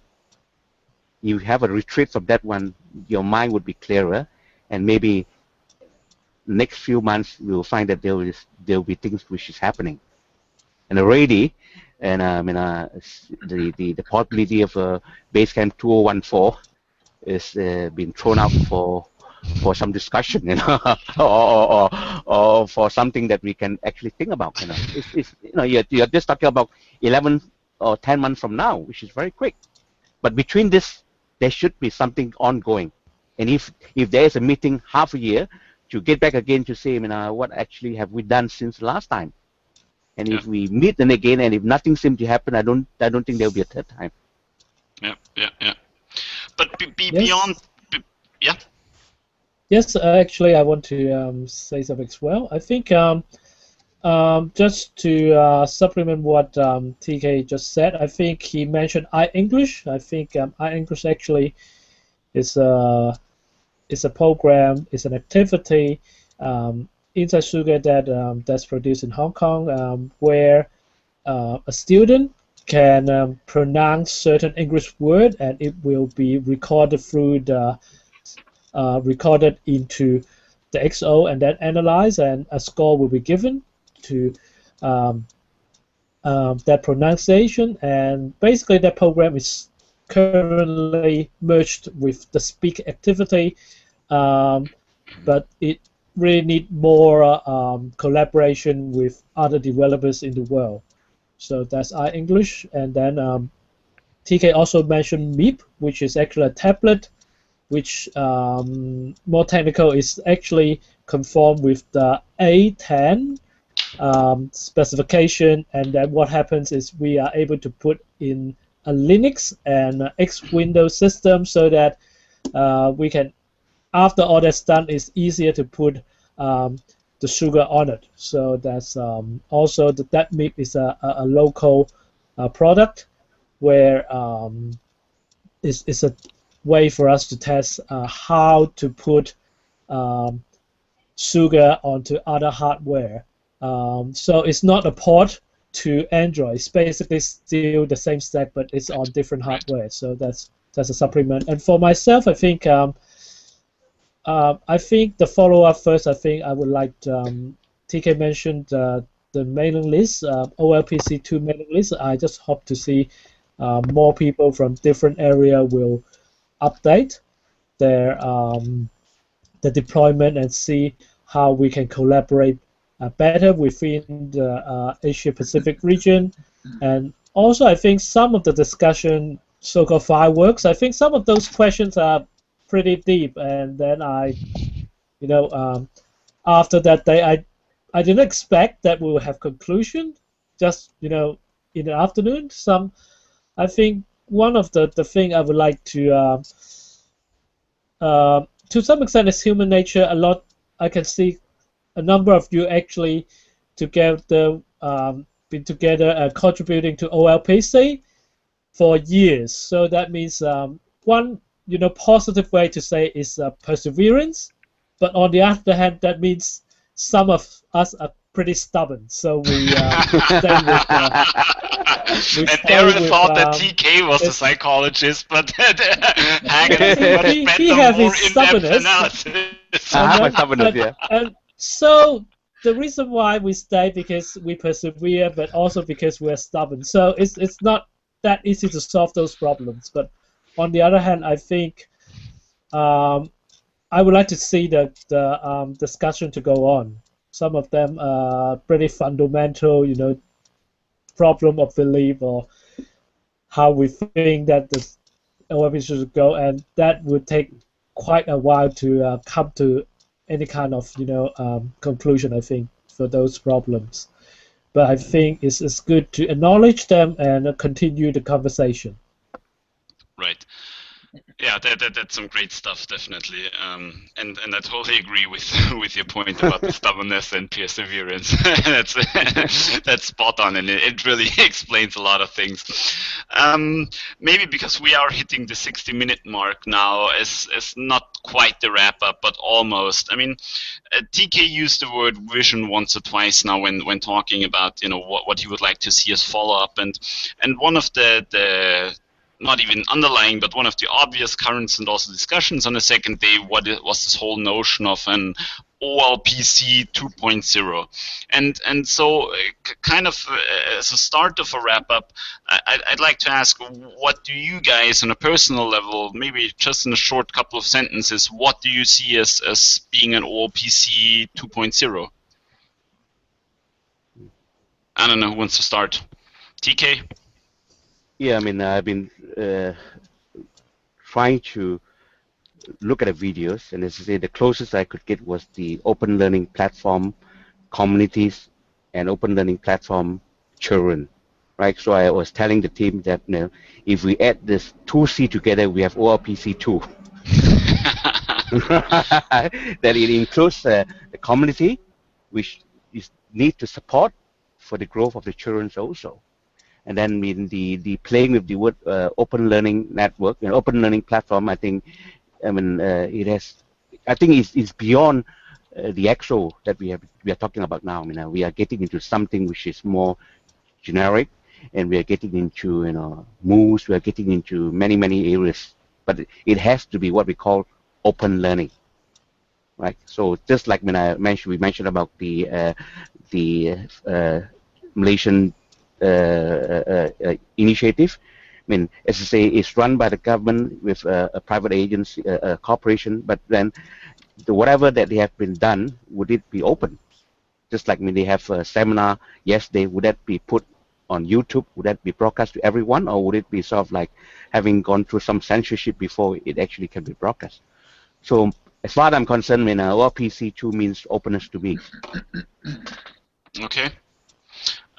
you have a retreat from that one, your mind would be clearer, and maybe next few months we will find that there will be things which is happening. And already, and the possibility of BaseCamp 2014 is being thrown out for some discussion, you know, or for something that we can actually think about. You know, it's you know, you're just talking about 11 or 10 months from now, which is very quick. But between this, there should be something ongoing. And if there is a meeting half a year, to get back again to say, what actually have we done since last time? And if we meet then again, and if nothing seems to happen, I don't think there will be a third time. Yeah. But beyond, yeah. Yes, actually, I want to say something as well. I think just to supplement what TK just said, I think he mentioned iEnglish. I think iEnglish actually is a program, is an activity inside Sugar that that's produced in Hong Kong, where a student can pronounce certain English word, and it will be recorded through the recorded into the XO and then analyzed, and a score will be given to that pronunciation. And basically that program is currently merged with the speak activity, but it really need more collaboration with other developers in the world. So that's iEnglish. And then TK also mentioned MIP, which is actually a tablet, which more technical, is actually conformed with the A10 specification. And then what happens is we are able to put in a Linux and X Windows system, so that we can, after all that's done, it's easier to put the sugar on it. So that's also that MIP is a local product where it's a way for us to test how to put sugar onto other hardware. So it's not a port to Android. It's basically still the same stack, but it's on different hardware. So that's a supplement. And for myself, I think the follow-up first. I think I would like TK mentioned the mailing list, OLPC 2 mailing list. I just hope to see more people from different area will update their the deployment and see how we can collaborate better within the Asia Pacific region. And also, I think some of the discussion, so-called fireworks, I think some of those questions are pretty deep. And then after that day, I didn't expect that we will have conclusion just in the afternoon. I think one of the thing I would like to some extent is human nature. A lot I can see a number of you actually together been together contributing to OLPC for years. So that means one positive way to say is perseverance, but on the other hand, that means some of us are pretty stubborn. So we stay with. And Aaron thought that TK was a psychologist, but Hagen is much better, more in-depth analysis. I have my stubbornness, yeah. And so the reason why we stay, because we persevere, but also because we're stubborn. So it's not that easy to solve those problems. But on the other hand, I think I would like to see the discussion to go on. Some of them are pretty fundamental, problem of belief, or how we think that the OLPC should go, and that would take quite a while to come to any kind of conclusion, I think, for those problems. But I think it's good to acknowledge them and continue the conversation. Right. Yeah, that's some great stuff, definitely. And I totally agree with with your point about the stubbornness and perseverance. That's spot on, and it really explains a lot of things. Maybe because we are hitting the 60-minute mark now, as not quite the wrap up, but almost. I mean, TK used the word vision once or twice now when talking about what he would like to see as follow up, and one of the not even underlying, but one of the obvious currents and also discussions on the second day was this whole notion of an OLPC 2.0. And so kind of as a start of a wrap-up, I'd like to ask, what do you guys on a personal level, maybe just in a short couple of sentences, what do you see as being an OLPC 2.0? I don't know who wants to start. TK? Yeah, I mean, I've been trying to look at the videos, and as I say, the closest I could get was the open learning platform communities and open learning platform children, right? So I was telling the team that if we add this 2C together, we have OLPC 2. That it includes the community, which is need to support for the growth of the children also. And then the playing with the word open learning network, open learning platform. I think it has. I think it's beyond the actual that we are talking about now. We are getting into something which is more generic, and we are getting into moves. We are getting into many areas, but it has to be what we call open learning, right? So just like when we mentioned about the Malaysian initiative. I mean, as I say, it's run by the government with a private agency, a corporation. But then, whatever that they have been done, would it be open? Just like when they have a seminar yesterday, would that be put on YouTube? Would that be broadcast to everyone, or would it be sort of like having gone through some censorship before it actually can be broadcast? So, as far as I'm concerned, OLPC 2 means openness to me. Okay.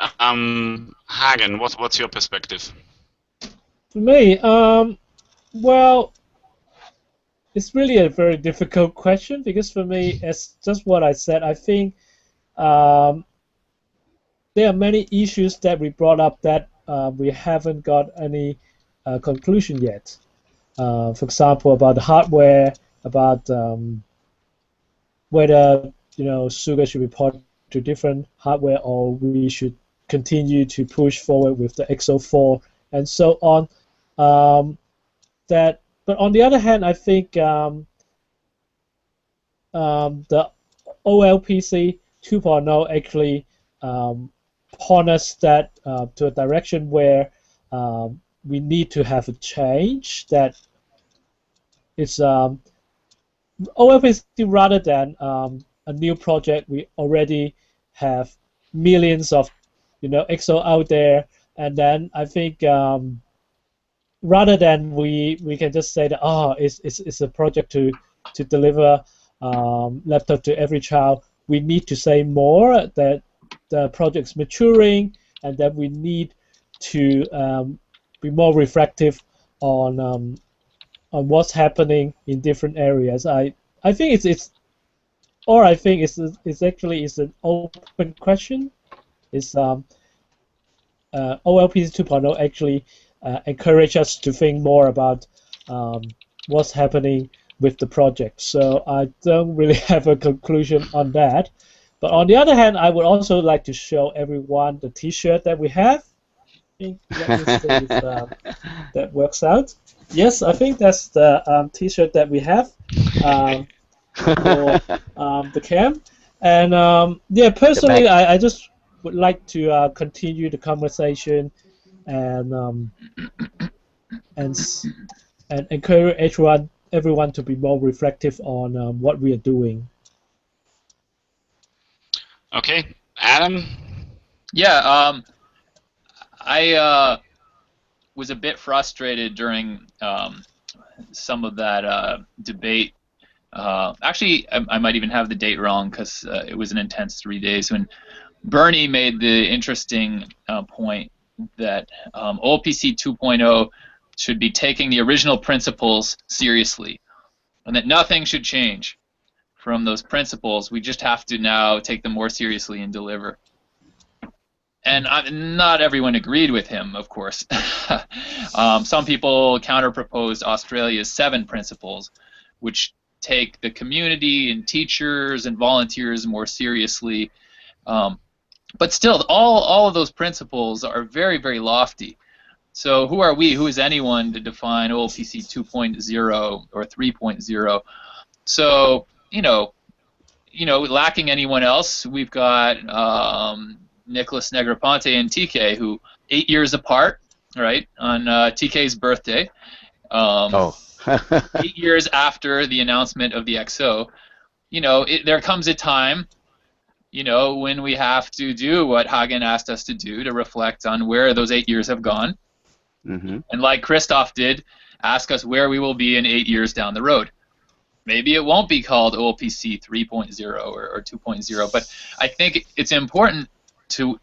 Hagen, what's your perspective? For me, well, it's really a very difficult question because for me, it's just what I said. I think there are many issues that we brought up that we haven't got any conclusion yet. For example, about the hardware, about whether sugar should be ported to different hardware or we should continue to push forward with the XO4 and so on. But on the other hand, I think the OLPC 2.0 actually point us that to a direction where we need to have a change that it's OLPC rather than a new project. We already have millions of XO out there, and then I think rather than we can just say that it's a project to deliver laptop to every child, we need to say more that the project's maturing and that we need to be more reflective on what's happening in different areas. I think it's actually an open question. It's OLPC 2.0 actually encourage us to think more about what's happening with the project. So I don't really have a conclusion on that. But on the other hand, I would also like to show everyone the T-shirt that we have. I think that works out. Yes, I think that's the T-shirt that we have for the camp. And yeah, personally, I just would like to continue the conversation and encourage everyone to be more reflective on what we are doing. Okay, Adam. Yeah, I was a bit frustrated during some of that debate. Actually, I might even have the date wrong because it was an intense 3 days when Bernie made the interesting point that OLPC 2.0 should be taking the original principles seriously, and that nothing should change from those principles. We just have to now take them more seriously and deliver. And not everyone agreed with him, of course. Some people counter-proposed Australia's 7 principles, which take the community and teachers and volunteers more seriously. But still, all of those principles are very, very lofty. So who are we? Who is anyone to define OLPC 2.0 or 3.0? So, lacking anyone else, we've got Nicholas Negroponte and TK, who 8 years apart, right, on TK's birthday. 8 years after the announcement of the XO, there comes a time, when we have to do what Hagen asked us to do, to reflect on where those 8 years have gone. Mm-hmm. And like Christoph did, ask us where we will be in 8 years down the road. Maybe it won't be called OLPC 3.0 or 2.0, but I think it's important to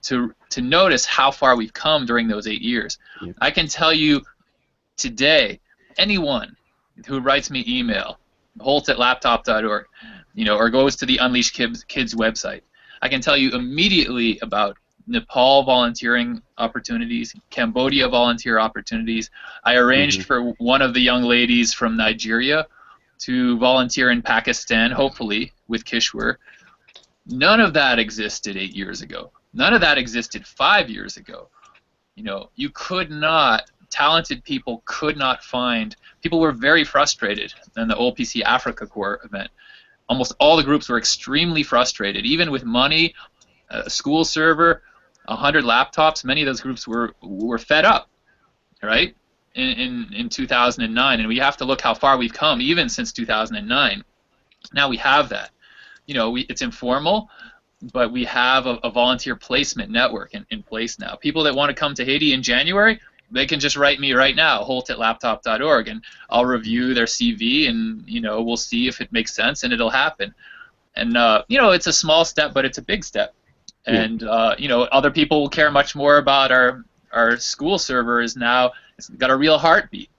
notice how far we've come during those 8 years. Yeah. I can tell you today, anyone who writes me email, holt@laptop.org, or goes to the Unleash Kids website, I can tell you immediately about Nepal volunteering opportunities, Cambodia volunteer opportunities. I arranged for one of the young ladies from Nigeria to volunteer in Pakistan, hopefully, with Kishwar. None of that existed 8 years ago. None of that existed 5 years ago. You could not, talented people could not find, people were very frustrated in the OLPC Africa Corps event. Almost all the groups were extremely frustrated, even with money, a school server, 100 laptops. Many of those groups were fed up, right, in 2009, and we have to look how far we've come, even since 2009. Now we have that. It's informal, but we have a volunteer placement network in place now. People that want to come to Haiti in January, they can just write me right now, holt@laptop.org, and I'll review their CV, and we'll see if it makes sense, and it'll happen. And it's a small step, but it's a big step. And other people will care much more about our school server is now, it's got a real heartbeat.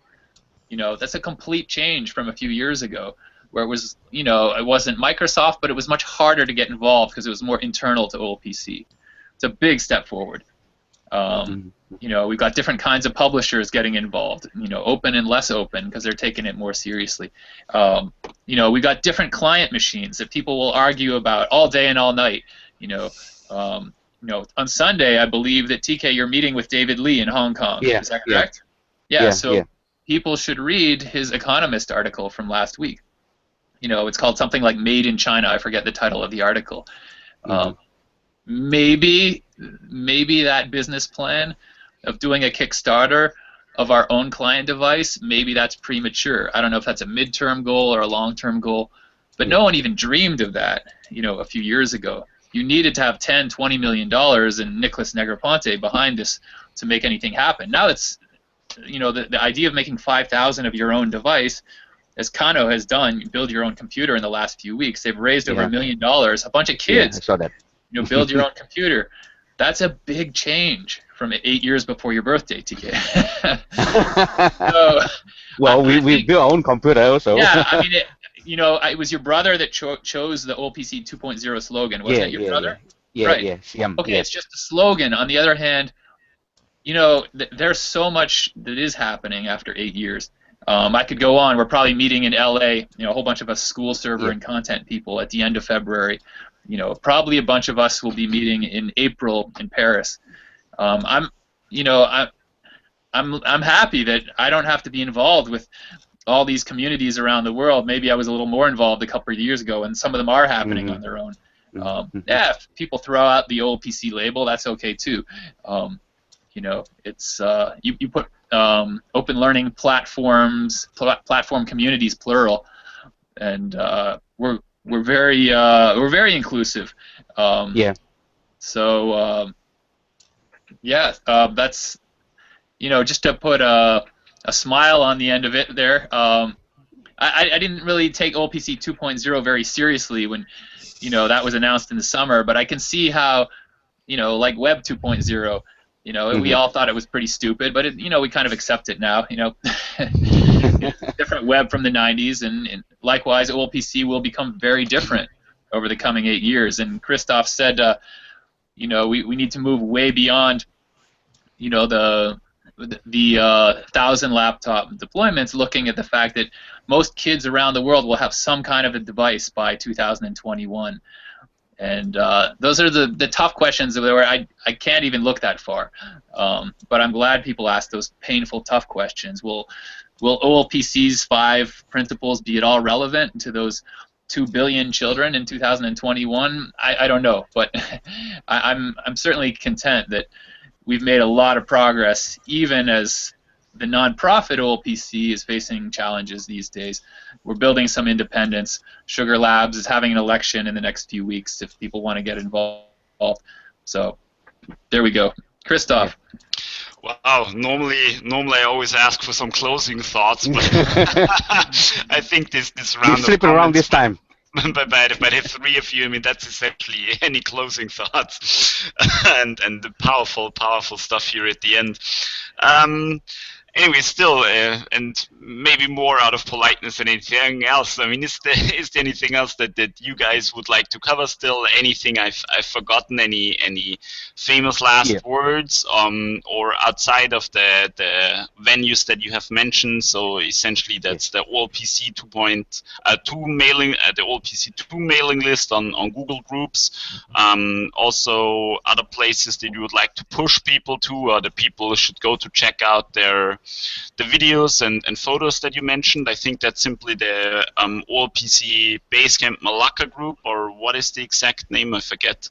That's a complete change from a few years ago, where it was, it wasn't Microsoft, but it was much harder to get involved because it was more internal to OLPC. It's a big step forward. We've got different kinds of publishers getting involved, open and less open, because they're taking it more seriously. We've got different client machines that people will argue about all day and all night. On Sunday, I believe that TK, you're meeting with David Lee in Hong Kong. Yeah, is that correct? Yeah. So people should read his Economist article from last week. It's called something like "Made in China." I forget the title of the article. Maybe that business plan of doing a Kickstarter of our own client device, maybe that's premature. I don't know if that's a midterm goal or a long-term goal, but no one even dreamed of that, a few years ago. You needed to have $10–20 million and Nicholas Negroponte behind this to make anything happen. Now it's, the idea of making 5,000 of your own device, as Kano has done, you build your own computer in the last few weeks. They've raised over $1 million. A bunch of kids, I saw that. Build your own computer. That's a big change from 8 years before your birthday, TK. Well, we built our own computer also. Yeah, I mean, it was your brother that chose the OLPC 2.0 slogan, wasn't it? Your brother? Yeah, right. Okay, it's just a slogan. On the other hand, there's so much that is happening after 8 years. I could go on. We're probably meeting in LA, a whole bunch of us school server and content people at the end of February. Probably a bunch of us will be meeting in April in Paris. I'm happy that I don't have to be involved with all these communities around the world. Maybe I was a little more involved a couple of years ago, and some of them are happening on their own. If people throw out the OLPC label, that's okay too. It's you put open learning platforms, platform communities, plural, and we're very inclusive. So that's just to put a smile on the end of it there. I didn't really take OLPC 2.0 very seriously when that was announced in the summer, but I can see how like Web 2.0, You know, we all thought it was pretty stupid, but you know, we kind of accept it now. You know, different web from the 90s, and likewise, OLPC will become very different over the coming 8 years. And Christoph said, you know, we need to move way beyond, you know, the 1,000 laptop deployments, looking at the fact that most kids around the world will have some kind of a device by 2021. And those are the tough questions where I can't even look that far. But I'm glad people ask those painful, tough questions. Will OLPC's 5 principles be at all relevant to those 2 billion children in 2021? I don't know, but I'm certainly content that we've made a lot of progress, even as the nonprofit OLPC is facing challenges these days. We're building some independence. Sugar Labs is having an election in the next few weeks if people want to get involved. So there we go. Christoph. Wow, normally I always ask for some closing thoughts, but I think this round you flip it around this time. But the 3 of you, I mean, that's essentially any closing thoughts, and the powerful stuff here at the end. Anyway, still, and maybe more out of politeness than anything else. I mean, is there anything else that you guys would like to cover? Still, anything I've forgotten? Any famous last words? Or outside of the venues that you have mentioned? So essentially, that's the OLPC 2.2 mailing, the OLPC 2 mailing list on Google Groups. Also, other places that you would like to push people to, or the people should go to check out the videos and photos that you mentioned. I think that's simply the OLPC BaseCamp Malacca group, or what is the exact name? I forget.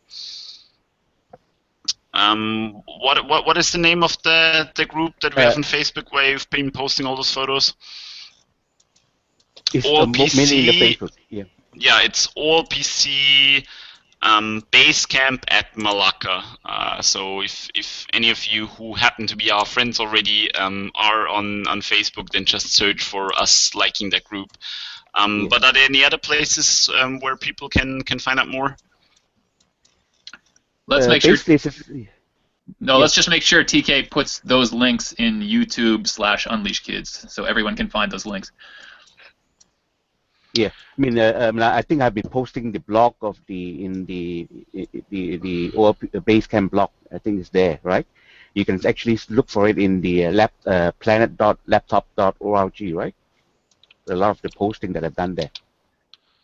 What is the name of the group that we have on Facebook where you've been posting all those photos? It's OLPC, mainly in the Facebook. Yeah, it's OLPC BaseCamp at Malacca. So if any of you who happen to be our friends already are on Facebook, then just search for us liking that group. But are there any other places where people can find out more? Let's make sure. Let's just make sure TK puts those links in YouTube/UnleashKids so everyone can find those links. Yeah, I mean, I think I've been posting the blog of the BaseCamp blog. I think it's there, right? You can actually look for it in the planet.laptop.org, right? A lot of the posting that I've done there.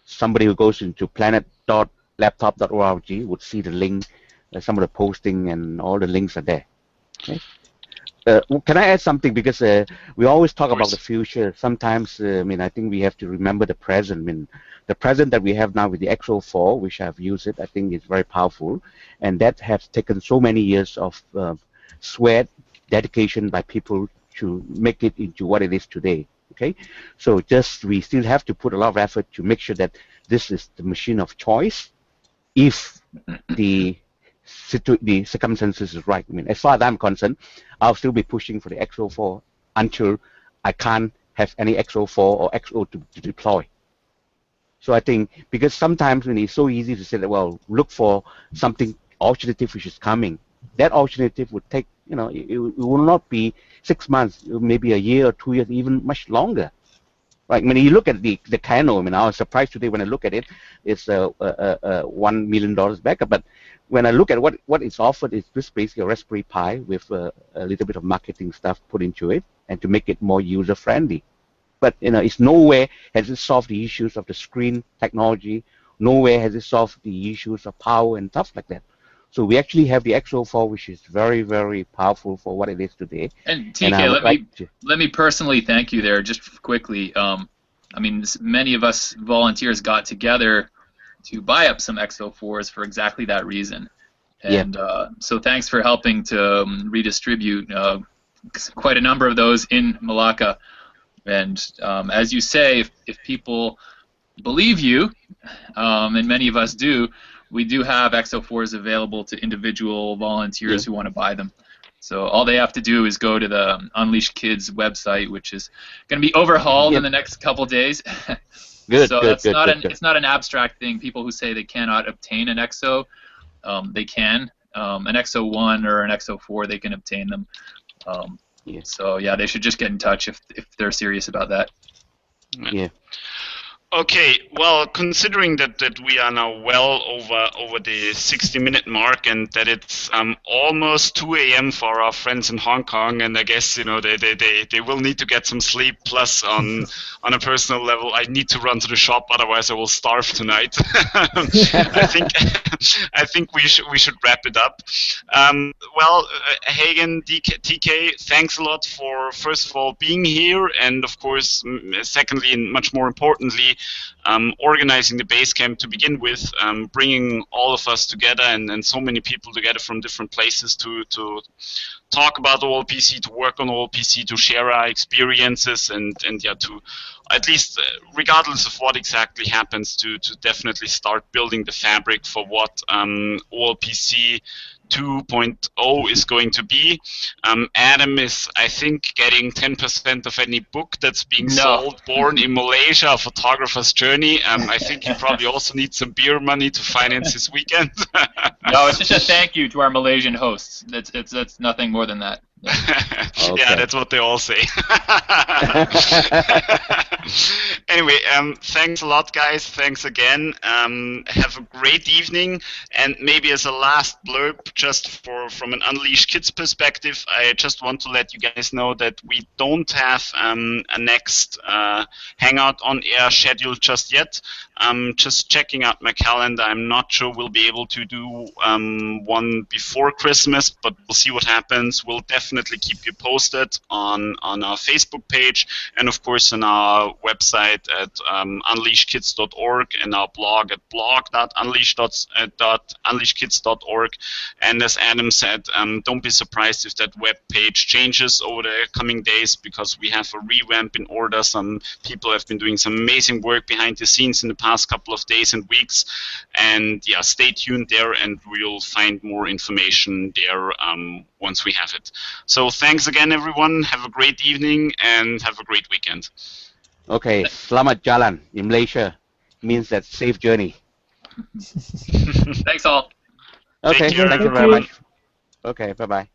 Somebody who goes into planet.laptop.org would see the link, some of the posting, and all the links are there. Okay. Can I add something? Because we always talk about the future. Sometimes, I mean, I think we have to remember the present. I mean, the present that we have now with the X04, which I've used it, I think is very powerful, and that has taken so many years of sweat, dedication by people to make it into what it is today. Okay, so we still have to put a lot of effort to make sure that this is the machine of choice, if the circumstances is right. I mean, as far as I'm concerned, I'll still be pushing for the X04 until I can't have any X04 or XO to deploy. So I think, because sometimes when it's so easy to say that, well, look for something alternative which is coming, that alternative would take, you know, it will not be 6 months, maybe a year or 2 years, even much longer. Right? When you look at the Kano, I mean, I was surprised today when I look at it. It's $1 million backup, but when I look at what is offered, it's just basically a Raspberry Pi with a little bit of marketing stuff put into it, and to make it more user friendly. But you know, it's nowhere has it solved the issues of the screen technology. Nowhere has it solved the issues of power and stuff like that. So we actually have the X04, which is very, very powerful for what it is today. And TK, let me personally thank you there, just quickly. I mean, many of us volunteers got together to buy up some X04s for exactly that reason. And so thanks for helping to redistribute quite a number of those in Malacca. And as you say, if people believe you, and many of us do, we do have X04s available to individual volunteers who want to buy them. So all they have to do is go to the Unleash Kids website, which is going to be overhauled in the next couple days. It's not an abstract thing. People who say they cannot obtain an XO, they can. an XO1 or an XO4, they can obtain them. So yeah, they should just get in touch if they're serious about that. Yeah. Okay, well, considering that we are now well over the 60-minute mark, and that it's almost 2 a.m. for our friends in Hong Kong, and I guess they will need to get some sleep. Plus, on a personal level, I need to run to the shop, otherwise I will starve tonight. I think we should wrap it up. Well, Hagen, TK, thanks a lot for first of all being here, and of course, secondly, and much more importantly, organizing the BaseCamp to begin with, bringing all of us together and so many people together from different places to talk about OLPC, to work on OLPC, to share our experiences, and yeah, to at least, regardless of what exactly happens, to definitely start building the fabric for what OLPC 2.0 is going to be. Adam is, I think, getting 10% of any book that's being sold, born in Malaysia, A Photographer's Journey. I think he probably also needs some beer money to finance his weekend. No, it's just a thank you to our Malaysian hosts. That's nothing more than that. Okay. Yeah, that's what they all say. Anyway, thanks a lot, guys. Thanks again. Have a great evening. And maybe as a last blurb, just from an Unleashed Kids perspective, I just want to let you guys know that we don't have a next Hangout on air scheduled just yet. I'm just checking out my calendar. I'm not sure we'll be able to do one before Christmas, but we'll see what happens. We'll definitely keep you posted on our Facebook page, and of course on our website at unleashkids.org, and our blog at blog.unleashkids.org. And as Adam said, don't be surprised if that web page changes over the coming days, because we have a revamp in order. Some people have been doing some amazing work behind the scenes in the past couple of days and weeks, and yeah, stay tuned there, and we'll find more information there once we have it. So thanks again, everyone. Have a great evening and have a great weekend. Okay, selamat jalan in Malaysia means that safe journey. Thanks all. Okay, Take care. thank you very much. Okay, bye-bye.